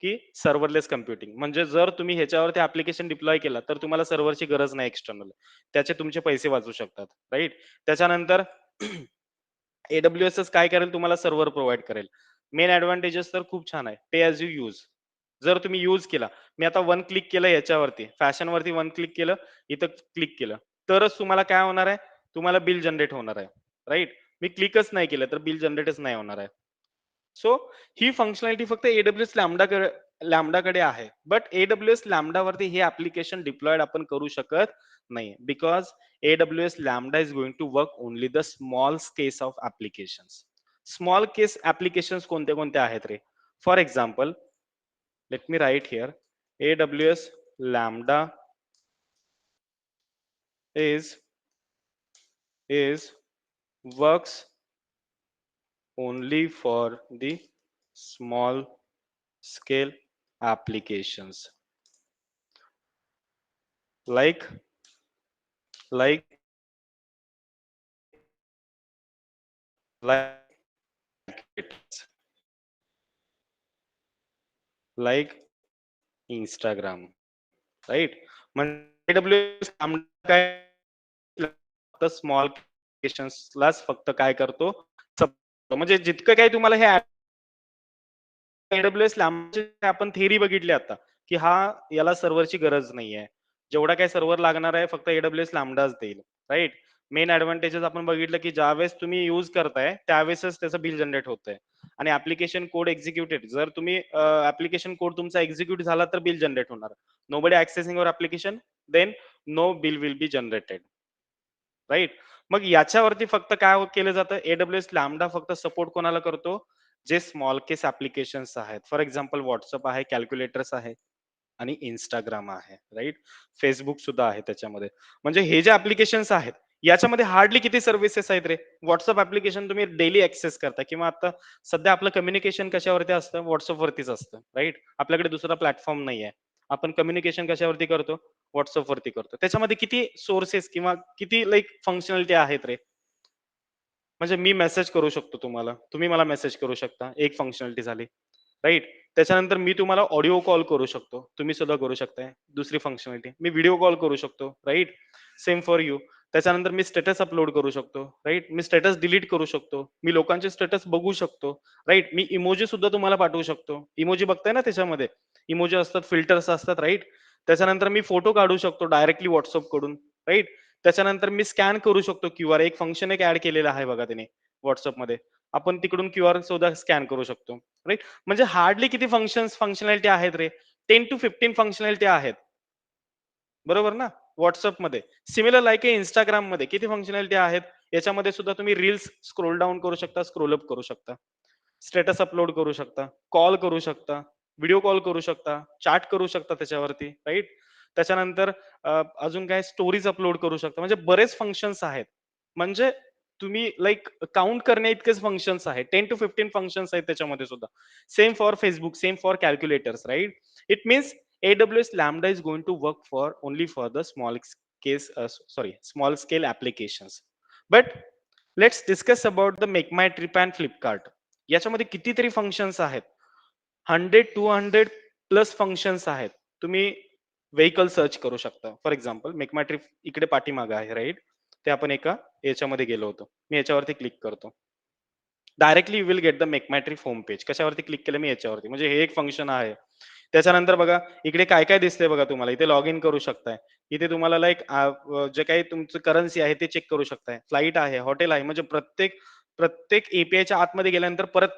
की सर्व्हरलेस कम्प्युटिंग. म्हणजे जर तुम्ही ह्याच्यावरती ऍप्लिकेशन डिप्लॉय केला, तर तुम्हाला सर्व्हरची गरज नाही एक्सटर्नल. त्याचे तुमचे पैसे वाचू शकतात. राइट? त्याच्यानंतर AWSच काय करेल तुम्हाला सर्व्हर प्रोव्हाईड करेल. मेन ॲडव्हांटेजेस तर खूप छान आहे. पे ॲज यू यूज. जर तुम्ही यूज केला, मी आता वन क्लिक केलं याच्यावरती, फॅशनवरती वन क्लिक केलं, इथं क्लिक केलं, तरच तुम्हाला काय होणार आहे, तुम्हाला बिल जनरेट होणार आहे. राइट? मी क्लिकच नाही केलं, तर बिल जनरेटच नाही होणार आहे. सो ही फंक्शनॅलिटी फक्त AWS लॅम्डाकडे आहे. बट AWS लॅम्डावरती हे ॲप्लिकेशन डिप्लॉयड आपण करू शकत नाही. Because AWS Lambda is going to work only the small case of applications. Small case applications कोणते आहेत रे? For example, let me write here, AWS Lambda is is works only for the small scale applications like like like like Instagram, right? म्हणजे AWS काय फक्त small ॲप्लिकेशन्सलाच फक्त काय करतो, म्हणजे जितकं काही तुम्हाला हे AWS लॅम्बडाची आपण थेअरी बघितली आता, की याला सर्व्हरची गरज नाहीये. जेवढा काही सर्व्हर लागणार आहे फक्त AWS लॅम्बडाच देईल, राइट? मेन ॲडव्हांटेजेस आपण बघितलं, की ज्यावेळेस तुम्ही यूज करताय त्यावेळेसच त्याचं बिल जनरेट होतंय. आणि ॲप्लिकेशन कोड एक्झिक्युटेड, जर तुम्ही ॲप्लिकेशन कोड तुमचा एक्झिक्यूट झाला तर बिल जनरेट होणार. Nobody accessing your application, then no bill will be generated. Right? मग याच्यावरती फक्त काय केलं जातं, AWS लॅम्बडा फक्त सपोर्ट कोणाला करतो, जे स्मॉल केस ॲप्लिकेशन्स आहेत. फॉर एक्झाम्पल WhatsApp आहे, कॅल्क्युलेटर्स आहे आणि Instagram आहे, राइट? Facebook सुद्धा आहे त्याच्यामध्ये. म्हणजे हे जे ॲप्लिकेशन्स आहेत, याच्यामध्ये हार्डली किती सर्व्हिसेस आहेत रे? WhatsApp ॲप्लिकेशन तुम्ही डेली ॲक्सेस करता किंवा आता सध्या आपलं कम्युनिकेशन कशावरती असतं? WhatsAppवरतीच असतं, राइट? आपल्याकडे दुसरा प्लॅटफॉर्म नाहीये. आपण कम्युनिकेशन कशावरती करतो? WhatsAppवरती करतो. त्याच्यामध्ये किती सोर्सेस किंवा किती फंक्शनॅलिटी आहेत रे? म्हणजे मी मेसेज करू शकतो तुम्हाला, तुम्ही मला मेसेज करू शकता, एक फंक्शनॅलिटी झाली, राइट? त्याच्यानंतर मी तुम्हाला ऑडिओ कॉल करू शकतो, तुम्ही सुद्धा करू शकताय, दुसरी फंक्शनॅलिटी. मी व्हिडिओ कॉल करू शकतो, राइट? Same for you. त्याच्यानंतर मी स्टेटस अपलोड करू शकतो, राइट? मी स्टेटस डिलीट करू शकतो, मी लोकांचे स्टेटस बघू शकतो, राइट? मी इमोजी सुद्धा तुम्हाला पाठवू शकतो. इमोजी बघताय ना त्याच्यामध्ये? इमोजी असतात, फिल्टर्स असतात, राइट? त्याच्यानंतर मी फोटो काढू शकतो डायरेक्टली WhatsApp कडून, राइट? त्याच्यानंतर मी स्कॅन करू शकतो क्यूआर. एक फंक्शन ॲड केलेलं आहे बघा त्याने WhatsAppमध्ये. आपण तिकडून क्यूआर सुद्धा स्कॅन करू शकतो, राइट? म्हणजे हार्डली किती फंक्शनॅलिटी आहेत रे? 10 to 15 फंक्शनॅलिटी आहेत. बरोबर ना? WhatsAppमध्ये. सिमिलर लाइक Instagramमध्ये किती फंक्शनॅलिटी आहेत? याच्यामध्ये सुद्धा तुम्ही रील्स स्क्रोल डाउन करू शकता, स्क्रोल अप करू शकता. स्टेटस अपलोड करू शकता, कॉल करू शकता, व्हिडिओ कॉल करू शकता, चॅट करू शकता त्याच्यावरती, राइट? त्याच्यानंतर अजून काय स्टोरीज अपलोड करू शकता. म्हणजे बरेच फंक्शन्स आहेत. म्हणजे तुम्ही काउंट करण्या इतकेच फंक्शन्स आहेत. 10 to 15 फंक्शन्स आहेत त्याच्यामध्ये सुद्धा. Same for Facebook, same for calculators, right? It means AWS Lambda is going to work for only for the small scale applications. But let's discuss about the Make My Trip and Flipkart. याच्यामध्ये कितीतरी functions आहेत. 100-200 plus functions आहेत. तुम्ही vehicle search करू शकता. For example make my trip इकडे पाठीमागं आहे, राइट? ते आपण एका याच्यामध्ये गेलो होतो. मी याच्यावरती क्लिक करतो. Directly you will get the MakeMyTrip home page. कशावरती क्लिक केलं मी याच्यावरती. म्हणजे हे एक फंक्शन आहे. त्याच्यानंतर बघा इकडे काय-काय दिसतंय बघा तुम्हाला. इथे लॉग इन करू शकताय. इथे तुम्हाला जे काही तुमचं करन्सी आहे ते चेक करू शकताय. फ्लाइट आहे, हॉटेल आहे. म्हणजे प्रत्येक प्रत्येक एपीआयच्या आतमध्ये गेल्यानंतर परत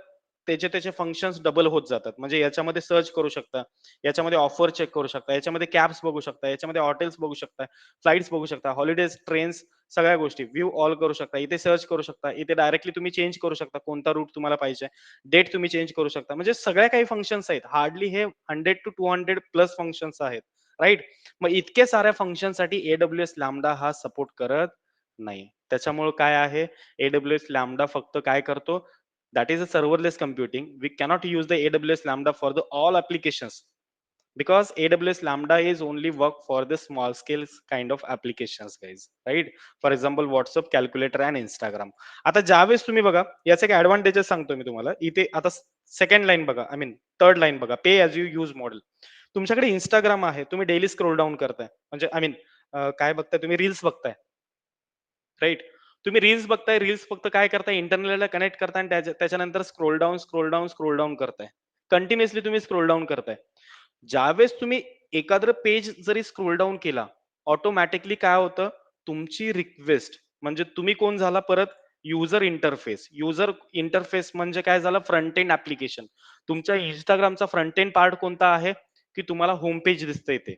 त्याचे फंक्शन्स डबल होत जातात. म्हणजे याच्यामध्ये सर्च करू शकता. याच्यामध्ये ऑफर चेक करू शकता. याच्यामध्ये कॅब्स बघू शकता. याच्यामध्ये हॉटेल्स बघू शकता. फ्लाइट्स बघू शकता. हॉलिडेज, ट्रेन्स सगळ्या गोष्टी व्ह्यू ऑल करू शकता. इथे सर्च करू शकता. इथे डायरेक्टली तुम्ही चेंज करू शकता. कोणता रूट तुम्हाला पाहिजे. डेट तुम्ही चेंज करू शकता. म्हणजे सगळ्या काही फंक्शन्स आहेत. हार्डली हे 100 to 200 प्लस फंक्शन्स आहेत. राइट? मग इतके साऱ्या फंक्शनसाठी AWS लॅम्बडा हा सपोर्ट करत नाही. त्याच्यामुळे काय आहे, AWS लॅम्बडा फक्त काय करतो, that is a serverless computing. We cannot use the AWS Lambda for the all applications because AWS Lambda is only work for the small scale kind of applications, guys. Right? For example, WhatsApp, Calculator and Instagram. आता ज्यावेळेस तुम्ही बघा, याचे काही advantages सांगतो मी तुम्हाला. इथे आता सेकंड लाईन बघा, आय मीन थर्ड लाईन बघा, पे ॲज यू यूज मॉडेल. तुमच्याकडे Instagram आहे, तुम्ही डेली स्क्रोल डाऊन करताय. म्हणजे आय मीन काय बघताय तुम्ही रील्स बघताय, राईट? तुम्ही रील्स बघताय, रील्स फक्त काय करताय इंटरनेटला कनेक्ट करताय आणि त्याच्यानंतर scroll down, scroll down, scroll down करताय. कंटिन्युअसली तुम्ही स्क्रोल डाउन करताय. ज्यावेळेस तुम्ही एखादं पेज जरी स्क्रोल डाउन केला, ऑटोमॅटिकली काय होतं, तुमची रिक्वेस्ट म्हणजे तुम्ही कोण झाला परत युजर इंटरफेस. युजर इंटरफेस म्हणजे काय झालं फ्रंट एंड ॲप्लिकेशन. तुमच्या Instagramचा फ्रंट एंड पार्ट कोणता आहे, की तुम्हाला होम पेज दिसतंय ते.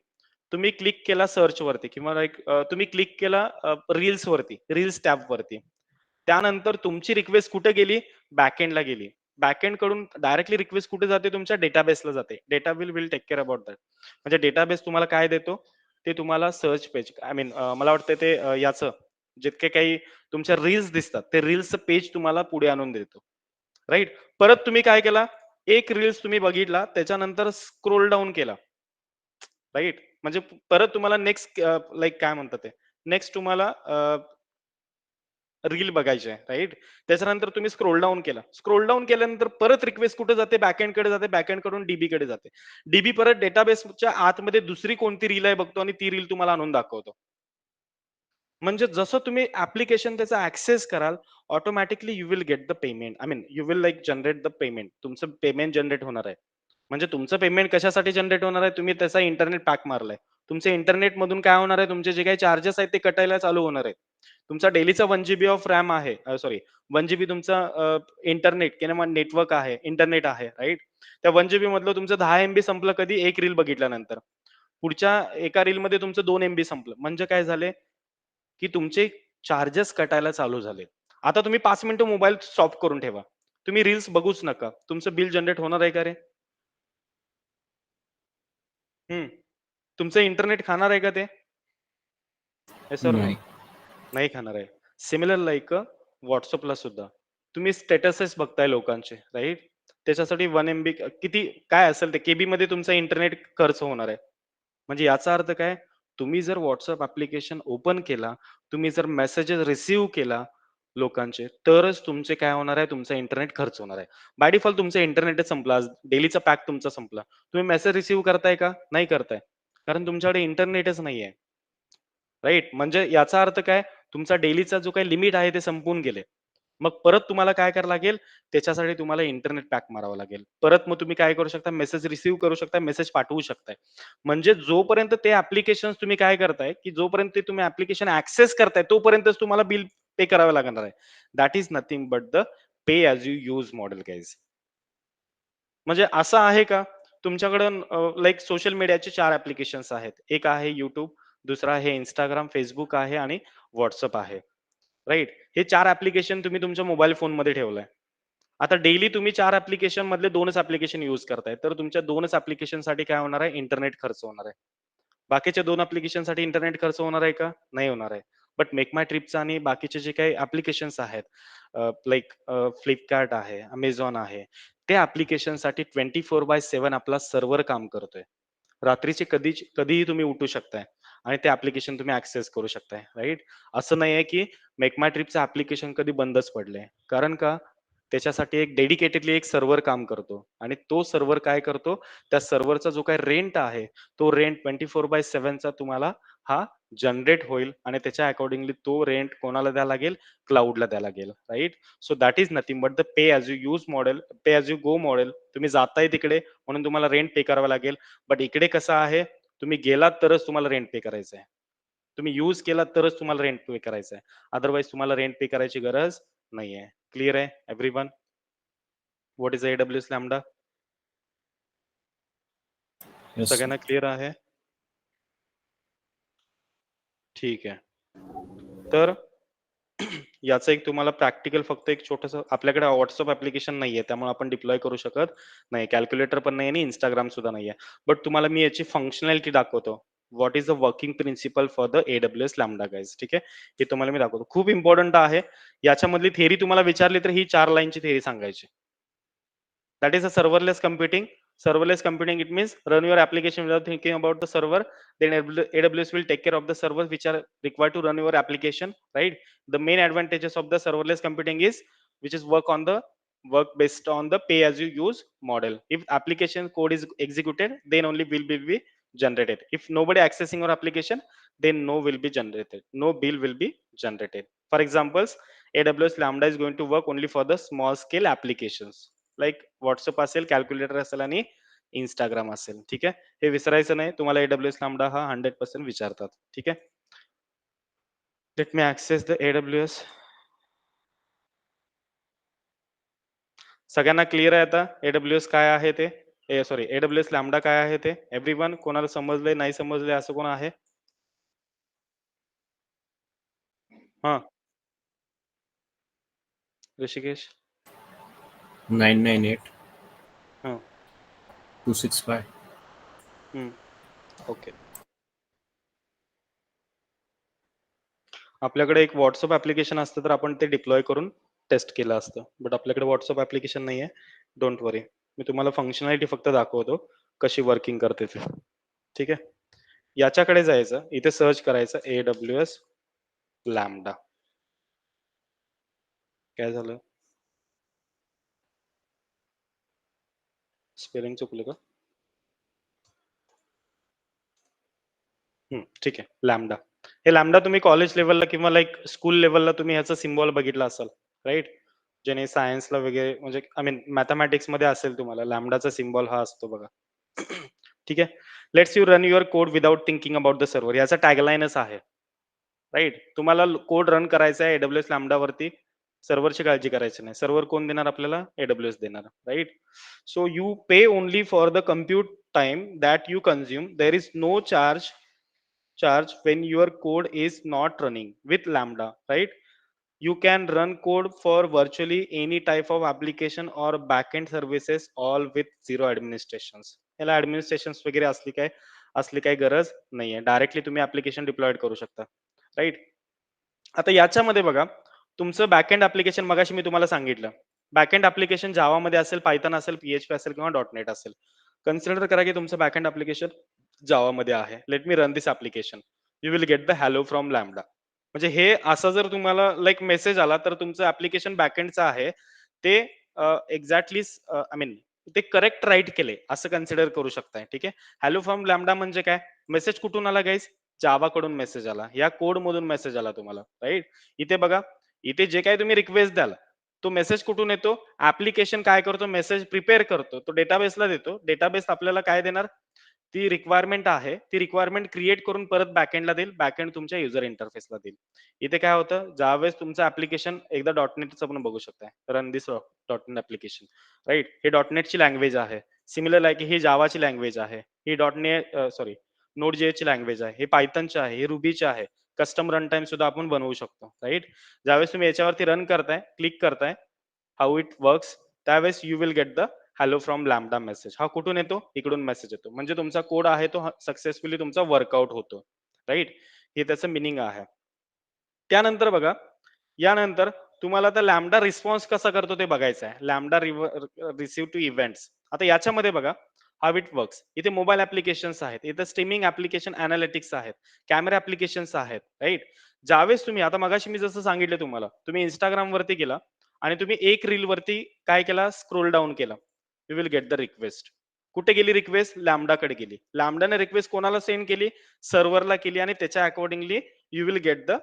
तुम्ही क्लिक केला सर्चवरती किंवा तुम्ही क्लिक केला रील्सवरती, रील्स टॅबवरती. त्यानंतर तुमची रिक्वेस्ट कुठे गेली? बॅकएंडला गेली. बॅकएंडकडून डायरेक्टली रिक्वेस्ट कुठे जाते? तुमच्या डेटाबेसला जाते. Data will take care about that. म्हणजे डेटाबेस तुम्हाला काय देतो? ते तुम्हाला सर्च पेज आय मीन मला वाटतं ते याचं जितके काही तुमच्या रील्स दिसतात, ते रील्सचं पेज तुम्हाला पुढे आणून देतो. राइट? परत तुम्ही काय केला? एक रील्स तुम्ही बघितला, त्याच्यानंतर स्क्रोल डाउन केला. राइट? म्हणजे परत तुम्हाला नेक्स्ट लाइक काय म्हणतात ते? नेक्स्ट तुम्हाला रील बघायची आहे, राइट? त्याच्यानंतर तुम्ही स्क्रोल डाउन केला. स्क्रोल डाउन केल्यानंतर परत रिक्वेस्ट कुठे जाते? बॅकएंडकडे जाते. बॅकएंडकडून डीबीकडे जाते. डीबी परत डेटाबेसच्या आतमध्ये दुसरी कोणती रील आहे बघतो आणि ती रील तुम्हाला आणून दाखवतो. म्हणजे जसं तुम्ही ॲप्लिकेशन त्याचा ॲक्सेस कराल, automatically you will get the payment. I mean you will like generate the payment. तुमचं पेमेंट जनरेट होणार आहे. म्हणजे तुमचं पेमेंट कशासाठी जनरेट होणार आहे? तुम्ही त्याचा इंटरनेट पॅक मारलाय. तुमच्या इंटरनेटमधून काय होणार आहे? तुमचे जे काही चार्जेस आहेत ते कटायला चालू होणार आहेत. तुमचा डेलीचा 1 जीबी ऑफ रॅम आहे. सॉरी 1 जीबी तुमचा इंटरनेट किंवा नेटवर्क आहे, इंटरनेट आहे, राइट? त्या 1 जीबी मधलं तुमचं 10 एमबी संपलं कधी? एक रील बघितल्यानंतर. पुढच्या एका रीलमध्ये तुमचं 2 एमबी संपलं. म्हणजे काय झाले? की तुमचे चार्जेस कटायला चालू झाले. आता तुम्ही 5 मिनिटं मोबाईल स्टॉप करून ठेवा. तुम्ही रील्स बघूच नका. तुमचं बिल जनरेट होणार आहे का रे? हं. तुमचं इंटरनेट खाणार आहे का ते? Yes or no? नाही. नाही खाणार आहे. सिमिलर लाइक WhatsAppला सुद्धा. तुम्ही स्टेटसेस बघताय लोकांचे, राइट? त्याच्यासाठी 1 एमबी किती काय असेल ते केबीमध्ये तुमचं इंटरनेट खर्च होणार आहे. म्हणजे याचा अर्थ काय? तुम्ही जर WhatsApp ॲप्लिकेशन ओपन केला, तुम्ही जर मेसेजेस रिसीव्ह केला लोकांचे, तरच तुमचे काय होणार आहे, तुमचा इंटरनेट खर्च होणार आहे. बाय डिफॉल्ट तुमचा इंटरनेटच संपला आज डेलीचा पॅक तुमचा संपला. तुम्ही मेसेज रिसीव्ह करताय का? नाही करताय. कारण तुमच्याकडे इंटरनेटच नाहीये. राइट? म्हणजे याचा अर्थ काय? तुमचा डेलीचा जो काही लिमिट आहे ते संपून गेले. मग परत तुम्हाला काय करावं लागेल? त्याच्यासाठी तुम्हाला इंटरनेट पॅक मारावं लागेल. परत मग तुम्ही काय करू शकता? मेसेज रिसीव्ह करू शकता, मेसेज पाठवू शकताय. म्हणजे जोपर्यंत ते ॲप्लिकेशन्स तुम्ही काय करताय, की जोपर्यंत ते तुम्ही ॲप्लिकेशन ॲक्सेस करताय, तोपर्यंतच तुम्हाला बिल पे करावं लागणार आहे. That is nothing but the pay as you use model guys. म्हणजे असं आहे का? तुमच्याकडं लाइक सोशल मीडियाचे 4 ॲप्लिकेशन्स आहेत. एक आहे YouTube, दुसरा आहे Instagram, Facebook आहे आणि WhatsApp आहे. राइट? हे 4 ॲप्लिकेशन तुम्ही तुमच्या मोबाईल फोनमध्ये ठेवलंय. आता डेली तुम्ही 4 ॲप्लिकेशन मधले 2च ॲप्लिकेशन यूज करताय. तर तुमच्या 2च ॲप्लिकेशनसाठी काय होणार आहे? इंटरनेट खर्च होणार आहे. बाकीच्या 2 ॲप्लिकेशनसाठी इंटरनेट खर्च होणार आहे का? नाही होणार आहे. बट मेक माय ट्रिपचं आणि बाकीचे जे काही ॲप्लिकेशन्स आहेत लाइक Flipkart आहे, Amazon आहे. त्या ॲप्लिकेशनसाठी 24/7 आपला सर्व्हर काम करतोय. रात्रीचे कधीही तुम्ही उठू शकताय आणि ते ॲप्लिकेशन तुम्ही ॲक्सेस करू शकताय, राइट? असं नाहीये की मेक माय ट्रिपचं ॲप्लिकेशन कधी बंदच पडलंय. कारण का? त्याच्यासाठी एक डेडिकेटेडली एक सर्व्हर काम करतो आणि तो सर्व्हर काय करतो? त्या सर्व्हरचा जो काही रेंट आहे, तो रेंट 24/7 चा तुम्हाला हा जनरेट होईल आणि त्याच्या अकॉर्डिंगली तो रेंट कोणाला द्यावा लागेल? क्लाउडला द्यावा लागेल, right? So that is nothing but the pay as you use model, pay as you go model. तुम्ही जाताय तिकडे म्हणून तुम्हाला रेंट पे करावं लागेल. बट इकडे कसं आहे? तुम्ही गेलात तरच तुम्हाला रेंट पे करायचं आहे. तुम्ही यूज केलात तरच तुम्हाला रेंट पे करायचं आहे. अदरवाईज तुम्हाला रेंट पे करायची गरज नाहीये. क्लिअर आहे everyone? What is AWS lambda? Yes. सगळ्यांना क्लिअर आहे? ठीक आहे. तर याचं एक तुम्हाला प्रॅक्टिकल फक्त एक छोटंसं आपल्याकडे WhatsApp ॲप्लिकेशन नाहीये. त्यामुळे आपण डिप्लॉय करू शकत नाही. कॅल्क्युलेटर पण नाही आणि Instagram सुद्धा नाहीये. बट तुम्हाला मी याची फंक्शनॅलिटी दाखवतो. What is the working principle for the AWS lambda guys. ठीक आहे. हे तुम्हाला मी दाखवतो. खूप इम्पोर्टंट आहे. याच्यामधली थिअरी तुम्हाला विचारली तर ही 4 लाईनची थिअरी सांगायची. That is a serverless computing. Serverless computing, it means run your application without thinking about the server. Then AWS will take care of the servers which are required to run your application, right? The main advantages of the serverless computing is which is work based on the pay as you use model. If application code is executed, then only will be generated. If nobody accessing your application, then no will be generated. No bill will be generated. For examples, AWS lambda is going to work only for the small scale applications, like WhatsApp असेल, calculator असेल आणि Instagram असेल. ठीक आहे, हे विसरायचं नाही, तुम्हाला AWS lambda हा 100% विचारतात. ठीक आहे, let me access the AWS. सगळ्यांना क्लिअर आहे आता AWS काय आहे ते? सॉरी, AWS लॅम्बडा काय आहे ते? एव्हरीवन, कोणाला समजले नाही समजले असं कोण आहे? हा, ऋषिकेश. 998 हा. 265. ओके. आपल्याकडे एक व्हॉट्सअप ऍप्लिकेशन असतं तर आपण ते डिप्लॉय करून टेस्ट केलं असतं, बट आपल्याकडे व्हॉट्सअप ऍप्लिकेशन नाही आहे. डोंट वरी, मी तुम्हाला फंक्शनॅलिटी फक्त दाखवतो कशी वर्किंग करते ते. ठीक आहे, याच्याकडे जायचं, इथे सर्च करायचं AWS लॅम्बडा. काय झालं? स्पेलिंग चुकलं का? ठीक आहे, लॅम्बडा. हे लॅम्बडा तुम्ही कॉलेज लेवलला किंवा लाईक स्कूल लेवलला तुम्ही ह्याचा सिम्बॉल बघितला असाल, राईट? ज्याने सायन्सला वगैरे म्हणजे आय मीन मॅथमॅटिक्स मध्ये असेल, तुम्हाला लॅम्बडाचा सिम्बॉल हा असतो बघा. ठीक आहे, let's you run your code without thinking about the server, याचा टॅगलाईनच आहे, राईट? तुम्हाला कोड रन करायचा आहे AWS लॅम्बडा वरती, सर्व्हरची काळजी करायची नाही. सर्व्हर कोण देणार आपल्याला? AWS देणार, right? So you pay only for the compute time that you consume. There is no charge when your code is not running with lambda, right? You can run code for virtually any type of application or backend services, all with zero administrations. याला administration वगैरे असली काही गरज नाहीये, directly तुम्ही application diploid करू शकता, right? आता याच्यामध्ये बघा, तुमचं बॅकएंड ऍप्लिकेशन मगाशी मी तुम्हाला सांगितलं, बॅकएंड ऍप्लिकेशन जावामध्ये असेल, पायथन असेल, PHP असेल किंवा .NET असेल. कन्सिडर करा की तुमचं बॅकएंड ऍप्लिकेशन जावामध्ये आहे. Let me run this application. You will get the hello from lambda. म्हणजे हे असं जर तुम्हाला लाईक मेसेज आला तर तुमचं ऍप्लिकेशन बॅकएंडचं आहे ते एक्झॅक्टली आय मीन ते करेक्ट राईट केले असं कन्सिडर करू शकताय. ठीक आहे, हॅलो फ्रॉम लॅम्बडा म्हणजे काय? मेसेज कुठून आला गाईज? जावा कडून मेसेज आला, या कोड मधून मेसेज आला तुम्हाला, राईट? इथे बघा, इथे जे काही तुम्ही रिक्वेस्ट द्याल तो मेसेज कुठून येतो? ऍप्लिकेशन काय करतो? मेसेज प्रिपेअर करतो, तो डेटाबेसला देतो. डेटाबेस आपल्याला काय देणार? ती रिक्वायरमेंट आहे, ती रिक्वायरमेंट क्रिएट करून परत बॅकएंडला देईल, बॅकएंड तुमच्या युजर इंटरफेसला देईल. इथे काय होतं? ज्यावेळेस तुमचं ऍप्लिकेशन एकदा .NETचं पण बघू शकताय, रन दिस .NET ऍप्लिकेशन, राईट? हे .NETची लँग्वेज आहे. सिमिलर आहे की ही जावाची लँग्वेज आहे, ही सॉरी Node.js ची लँग्वेज आहे, हे पायथनचे आहे, हे रुबीचे आहे. कस्टम रन टाइम सुद्धा आपण बनवू शकतो, राईट? ज्यावेळेस तुम्ही याच्यावरती रन करताय, क्लिक करताय, हाऊ इट वर्क्स, त्यावेळेस you will get the hello from lambda message. हा कुठून येतो? इकडून मेसेज येतो, म्हणजे तुमचा कोड आहे तो सक्सेसफुली तुमचा वर्कआउट होतो, राईट? हे त्याचं मिनिंग आहे. त्यानंतर बघा, यानंतर तुम्हाला आता लॅम्बडा रिस्पॉन्स कसा करतो ते बघायचं आहे. Lambda receive to events. आता याच्यामध्ये बघा, हाव इट वर्क्स. इथे मोबाईल ऍप्लिकेशन्स आहेत, इथे स्ट्रीमिंग ऍप्लिकेशन अनालिटिक्स आहेत, कॅमेरा ऍप्लिकेशन्स आहेत, राईट? ज्यावेळेस तुम्ही आता मगाशी मी जसं सांगितलं तुम्हाला, तुम्ही इंस्टाग्राम वरती गेला आणि तुम्ही एक रील वरती काय केला? स्क्रोल डाऊन केला, you will get the request. कुठे गेली रिक्वेस्ट? लॅम्बडाकडे गेली. लॅम्बडाने रिक्वेस्ट कोणाला सेंड केली? सर्व्हरला केली, आणि त्याच्या accordingly you will get the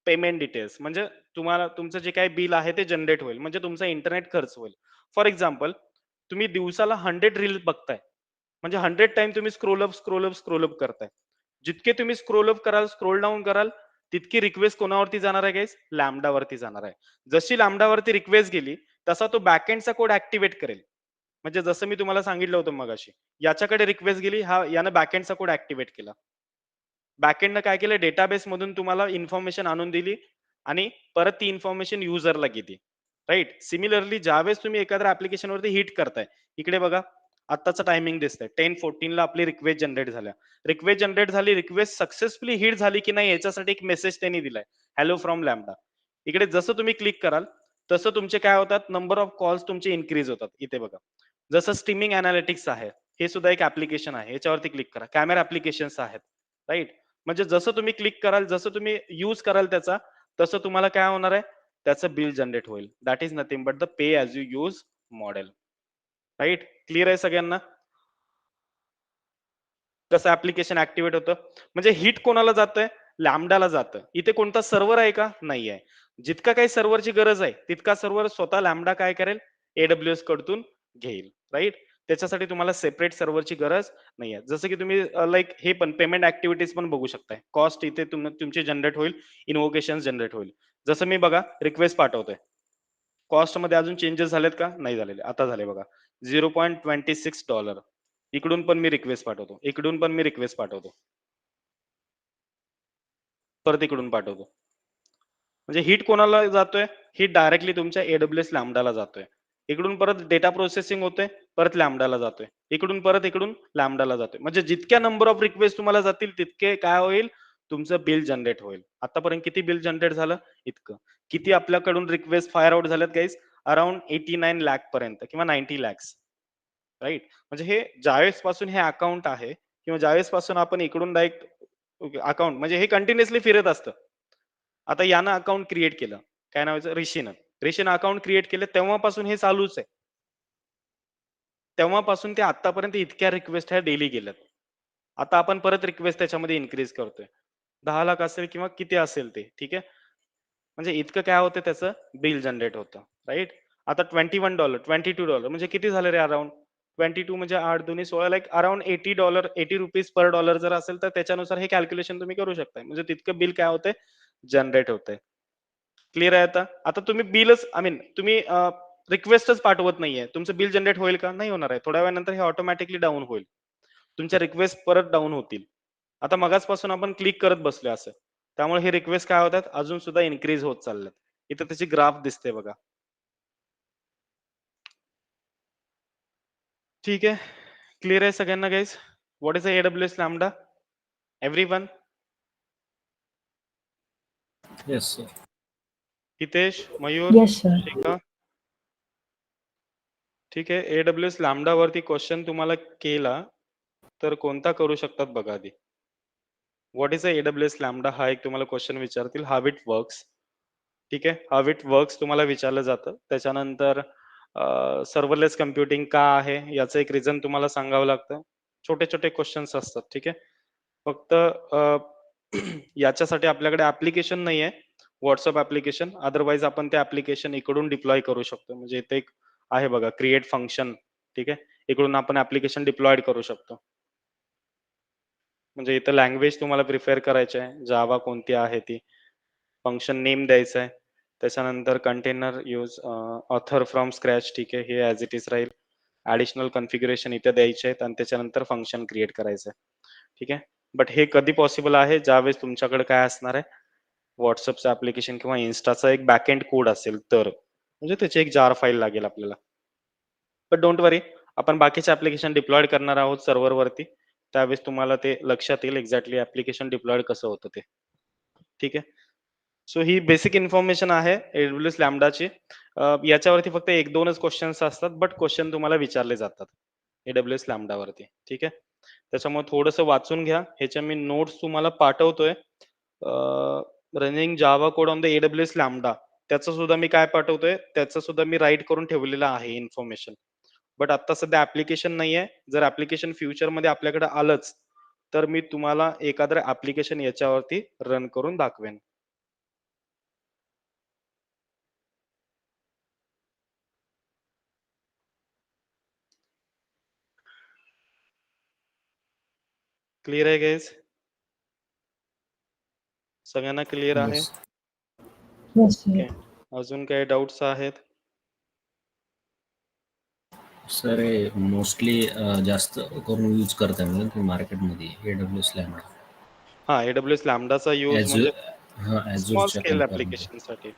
payment details. म्हणजे तुम्हाला तुमचं जे काही बिल आहे ते जनरेट होईल, म्हणजे तुमचा इंटरनेट खर्च होईल. फॉर एक्झाम्पल, तुम्ही दिवसाला 100 रील बघताय, म्हणजे 100 टाइम तुम्ही स्क्रोल अप करताय. जितके तुम्ही स्क्रोल अप कराल, स्क्रोल डाऊन कराल, तितकी रिक्वेस्ट कोणावरती जाणार आहे गाईस? लॅम्बडावरती जाणार आहे. जशी लॅम्बडावरती रिक्वेस्ट गेली, तसा तो बॅकएंडचा कोड ऍक्टिव्हेट करेल. म्हणजे जसं मी तुम्हाला सांगितलं होतं मगाशी, याच्याकडे रिक्वेस्ट गेली, हा यानं बॅकएंडचा कोड ऍक्टिव्हेट केला. बॅकएंडनं काय केलं? डेटाबेस मधून तुम्हाला इन्फॉर्मेशन आणून दिली आणि परत ती इन्फॉर्मेशन युजरला गेली, राईट? सिमिलरली ज्यावेळेस तुम्ही एखाद्या ऍप्लिकेशन वरती हिट करताय, इकडे बघा, आत्ताचं टायमिंग दिसतंय 10:14 ला आपली रिक्वेस्ट जनरेट झाल्या. रिक्वेस्ट जनरेट झाली, रिक्वेस्ट सक्सेसफुली हिट झाली की नाही याच्यासाठी एक मेसेज त्यांनी दिलाय, हॅलो फ्रॉम लॅम्बडा. इकडे जसं तुम्ही क्लिक कराल तसं तुमचे काय होतात? नंबर ऑफ कॉल्स तुमचे इन्क्रीज होतात. इथे बघा, जसं स्ट्रीमिंग अनालिटिक्स आहे, हे सुद्धा एक ऍप्लिकेशन आहे, याच्यावरती क्लिक करा. कॅमेरा ऍप्लिकेशन्स आहेत, राईट? म्हणजे जसं तुम्ही क्लिक कराल, जसं तुम्ही यूज कराल त्याचा, तसं तुम्हाला काय होणार आहे? त्याचं बिल जनरेट होईल. That is nothing but the pay as you use model, right? Clear आहे सगळ्यांना? कसं ऍप्लिकेशन ऍक्टिव्हेट होतं? म्हणजे हिट कोणाला जातंय? लॅमडाला जातं. इथे कोणता सर्व्हर आहे का? नाही आहे. जितका काही सर्व्हरची गरज आहे, तितका सर्व्हर स्वतः लॅमडा काय करेल? AWS कडून घेईल, राइट? त्याच्यासाठी तुम्हाला सेपरेट सर्व्हरची गरज नाहीये. जसं की तुम्ही लाइक हे पण पेमेंट ॲक्टिव्हिटीज पण बघू शकताय. कॉस्ट इथे तुमची जनरेट होईल, इन्व्होकेशन्स जनरेट होईल. जसं मी बघा रिक्वेस्ट पाठवतोय. कॉस्टमध्ये अजून चेंजेस झालेत का? नाही झालेले. आता झाले बघा. $0.26 इकडून पण मी रिक्वेस्ट पाठवतो. इकडून पण मी रिक्वेस्ट पाठवतो. परत इकडून पाठवतो. म्हणजे हिट कोणाला जातोय? हिट डायरेक्टली तुमच्या AWS लॅम्बडाला जातोय. इकडून परत डेटा प्रोसेसिंग होतोय, परत लॅम्बडाला जातोय. इकडून लॅम्बडाला जातोय. म्हणजे जितक्या नंबर ऑफ रिक्वेस्ट तुम्हाला जातील तितके काय होईल? तुमचं बिल जनरेट होईल. आतापर्यंत किती बिल जनरेट झालं? इतकं. किती आपल्याकडून रिक्वेस्ट फायर आउट झाल्यात गाईज? अराउंड 89 लाख पर्यंत किंवा 90 लॅक्स. राइट? म्हणजे हे ज्यावेळेस पासून हे अकाउंट आहे किंवा ज्यावेळेस पासून आपण इकडून डायरेक्ट अकाउंट म्हणजे हे कंटिन्युअसली फिरत असतं. आता यानं अकाउंट क्रिएट केलं. काय नावाचं? ऋषीनं. ऋषीनं अकाउंट क्रिएट केलं तेव्हापासून हे चालूच आहे. तेव्हापासून ते आत्तापर्यंत इतक्या रिक्वेस्ट ह्या डेली गेल्यात. आता आपण परत रिक्वेस्ट त्याच्यामध्ये इन्क्रीज करतोय. 10 लाख असेल किंवा किती असेल ते, ठीक आहे. म्हणजे इतकं काय होतं त्याचं बिल जनरेट होतं, राइट? आता $21 $22 म्हणजे किती झालं रे अराउंड? 22 म्हणजे 8 दुनी 16 लाइक अराउंड $80 ₹80 पर डॉलर जर असेल तर त्याच्यानुसार हे कॅल्क्युलेशन तुम्ही करू शकता. म्हणजे तितकं बिल काय होतंय? जनरेट होतंय. क्लिअर आहे आता? आता तुम्ही बिलच आय मीन तुम्ही रिक्वेस्टच पाठवत नाहीये. तुमचं बिल जनरेट होईल का? नाही होणार आहे. थोड्या वेळानंतर हे ऑटोमॅटिकली डाउन होईल. तुमच्या रिक्वेस्ट परत डाउन होतील. आता मगाचपासून आपण क्लिक करत बसलोय असं. त्यामुळे हे रिक्वेस्ट काय होतात? अजून सुद्धा इन्क्रीज होत चालल्यात. इथं त्याची ग्राफ दिसते बघा. ठीक आहे. क्लिअर आहे सगळ्यांना guys? What is a AWS lambda? Everyone? Yes, sir. Hitesh, Mayur, Yes, sir. Shikha? ठीक आहे. AWS लॅम्बडावरती क्वेश्चन तुम्हाला केला, तर कोणता करू शकतात बघा आधी. What is a AWS lambda हा एक तुम्हाला क्वेश्चन विचारतील. How it works. ठीक आहे. हाऊ इट वर्क्स तुम्हाला विचारलं जातं. त्याच्यानंतर सर्व्हरलेस कम्प्युटिंग का आहे? याचं एक रिझन तुम्हाला सांगावं लागतं. छोटे-छोटे क्वेश्चन्स असतात. ठीक आहे. फक्त याच्यासाठी आपल्याकडे ॲप्लिकेशन नाहीये. WhatsApp application. अदरवाईज आपण ते ॲप्लिकेशन इकडून डिप्लॉय करू शकतो. म्हणजे इथे एक आहे बघा क्रिएट फंक्शन. ठीक आहे. इकडून आपण ॲप्लिकेशन डिप्लॉयड करू शकतो. म्हणजे इथं लँग्वेज तुम्हाला प्रिफर करायची आहे. जावा कोणती आहे ती. फंक्शन नेम द्यायचं आहे. त्याच्यानंतर container use author from scratch ठीक आहे. हे ॲज इट इज राहील. ॲडिशनल कॉन्फिगरेशन इथे द्यायचे आहेत आणि त्याच्यानंतर फंक्शन क्रिएट करायचं आहे. ठीक आहे. बट हे कधी पॉसिबल आहे? ज्यावेळेस तुमच्याकडे काय असणार आहे? WhatsAppचं ॲप्लिकेशन किंवा Instaचा एक बॅकएंड कोड असेल तर. म्हणजे त्याची एक जार फाईल लागेल आपल्याला. बट डोंट वरी आपण बाकीचे ॲप्लिकेशन डिप्लॉयड करणार आहोत सर्व्हरवरती. त्यावेळेस तुम्हाला ते लक्षात येईल एक्झॅक्टली ॲप्लिकेशन डिप्लॉयड कसं होतं ते. ठीक आहे. सो ही बेसिक इन्फॉर्मेशन आहे AWS लॅम्बडाची. याच्यावरती फक्त 1-2च क्वेश्चन्स असतात, बट क्वेश्चन तुम्हाला विचारले जातात. AWS लॅम्बडावरती. ठीक आहे. त्याच्यामुळे थोडंसं वाचून घ्या. ह्याच्या मी नोट्स तुम्हाला पाठवतोय. Running Java code on the AWS Lambda त्याचं सुद्धा मी काय पाठवतोय, त्याचं सुद्धा मी राईट करून ठेवलेलं आहे इन्फॉर्मेशन. बट आता सध्या ॲप्लिकेशन नाहीये. जर ॲप्लिकेशन फ्युचरमध्ये आपल्याकडे आलंच, तर मी तुम्हाला एखादं ॲप्लिकेशन याच्यावरती रन करून दाखवेन. क्लिअर आहे गाईज? सगळ्यांना क्लिअर आहे? Yes. Yes, sir. ओके. अजून काही डाउट्स आहेत? सर हे मोस्टली जास्त करून यूज करताय म्हणजे तुम्ही मार्केटमध्ये AWS लॅम्बडा. हां, AWS लॅम्बडाचा यूज म्हणजे हां, स्मॉल Azureच्या स्केल कंपेअरमध्ये. ॲप्लिकेशनसाठी.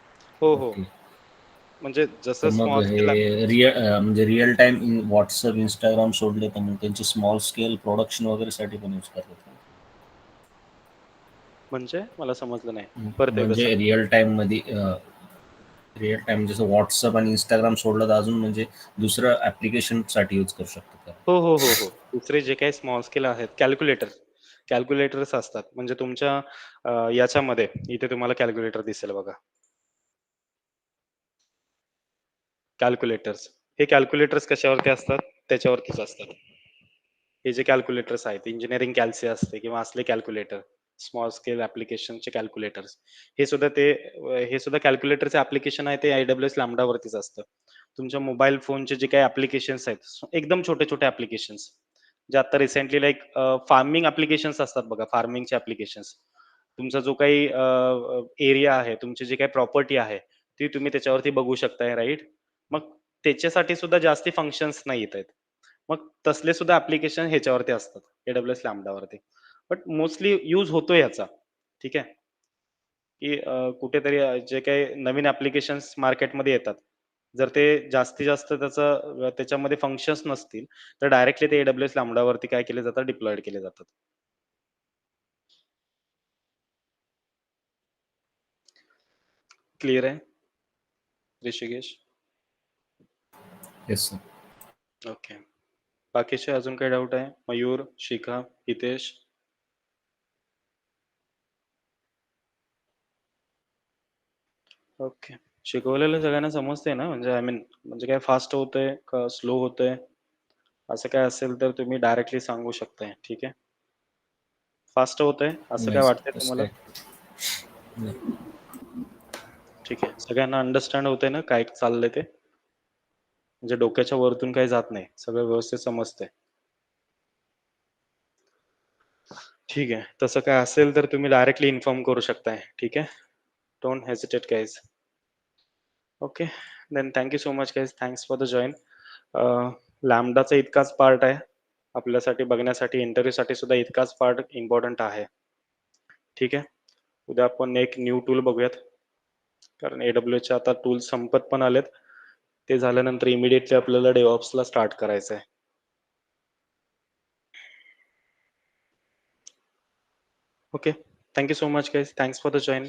हो, हो. ओके. म्हणजे तर जसं मग स्मॉल हे स्केल म्हणजे रिअल टाईम WhatsApp, Instagram सोडले तर मग त्यांची स्मॉल स्केल प्रोडक्शन वगैरेसाठी पण यूज करतात का? म्हणजे मला समजलं नाही. परत एकदा म्हणजे सांगा. रिअल टाईम जसं WhatsApp आणि Instagram सोडलं तर अजून म्हणजे दुसरं ॲप्लिकेशनसाठी यूज करू शकतात का? हो, हो, हो, हो. दुसरे जे काही स्मॉल स्केल आहेत कॅल्क्युलेटर्स असतात. म्हणजे तुमच्या याच्यामध्ये इथे तुम्हाला कॅल्क्युलेटर दिसेल बघा. कॅल्क्युलेटर्स. हे कॅल्क्युलेटर्स कशावरती असतात? त्याच्यावरतीच असतात. हे जे कॅल्क्युलेटर्स आहेत, इंजिनिअरिंग कॅल्सी असते किंवा असले कॅल्क्युलेटर. स्मॉल स्केल ऍप्लिकेशनचे कॅल्क्युलेटर्स. हे सुद्धा कॅल्क्युलेटरचे ऍप्लिकेशन आहे ते AWS लॅम्बडा वरतीच असतं. तुमच्या मोबाईल फोनचे जे काही ऍप्लिकेशन्स आहेत, एकदम छोटे-छोटे ऍप्लिकेशन्स, जे आता रिसेंटली लाइक फार्मिंग ऍप्लिकेशन्स असतात बघा, फार्मिंगचे ऍप्लिकेशन्स. तुमचा जो काही एरिया आहे, तुमची जी काही प्रॉपर्टी आहे, ती तुम्ही त्याच्यावरती बघू शकताय, राइट? मग त्याच्यासाठी सुद्धा जास्ती फंक्शन्स नाही येत आहेत. मग तसले सुद्धा ऍप्लिकेशन ह्याच्यावरती असतात, AWS लॅम्बडावरती. बट मोस्टली यूज होतो याचा, ठीक आहे? की कुठेतरी जे काही नवीन ऍप्लिकेशन्स मार्केटमध्ये येतात, जर ते जास्तीत जास्त त्याच्यामध्ये फंक्शन्स नसतील, तर डायरेक्टली ते AWS लॅम्बडावरती काय केले जातात, डिप्लॉयड केले जातात. क्लिअर आहे ऋषिकेश? Yes sir. ओके. बाकीचे अजून काही डाऊट आहे? मयूर, शिखा, हितेश? ओके. शिकवलेलं सगळ्यांना समजतंय ना? म्हणजे आय मीन म्हणजे काय फास्ट होतंय का स्लो होतंय? असं काय असेल तर तुम्ही डायरेक्टली सांगू शकताय, ठीक आहे? फास्ट होतंय असं काय नाही वाटतंय सर, तसं तुम्हाला? काय नाही. ठीक आहे. सगळ्यांना अंडरस्टँड होतंय ना काय चाललंय ते? म्हणजे डोक्याच्या वरतून काही जात नाही. सगळं व्यवस्थित समजतंय. ठीक आहे. तसं काय असेल तर तुम्ही डायरेक्टली इन्फॉर्म करू शकताय, ठीक आहे? Don't hesitate guys. Okay. Then thank you so much guys. Thanks for the join. लॅम्बडाचा इतकाच पार्ट आहे. आपल्यासाठी बघण्यासाठी, इंटरव्ह्यूसाठी सुद्धा इतकाच पार्ट इम्पॉर्टंट आहे. ठीक आहे? उद्या आपण एक न्यू टूल बघूयात. कारण AWSचे आता टूल्स संपत पण आलेत. ते झाल्यानंतर इमिडिएटली आपल्याला DevOpsला स्टार्ट करायचं आहे. Okay. Thank you so much guys. Thanks for the join.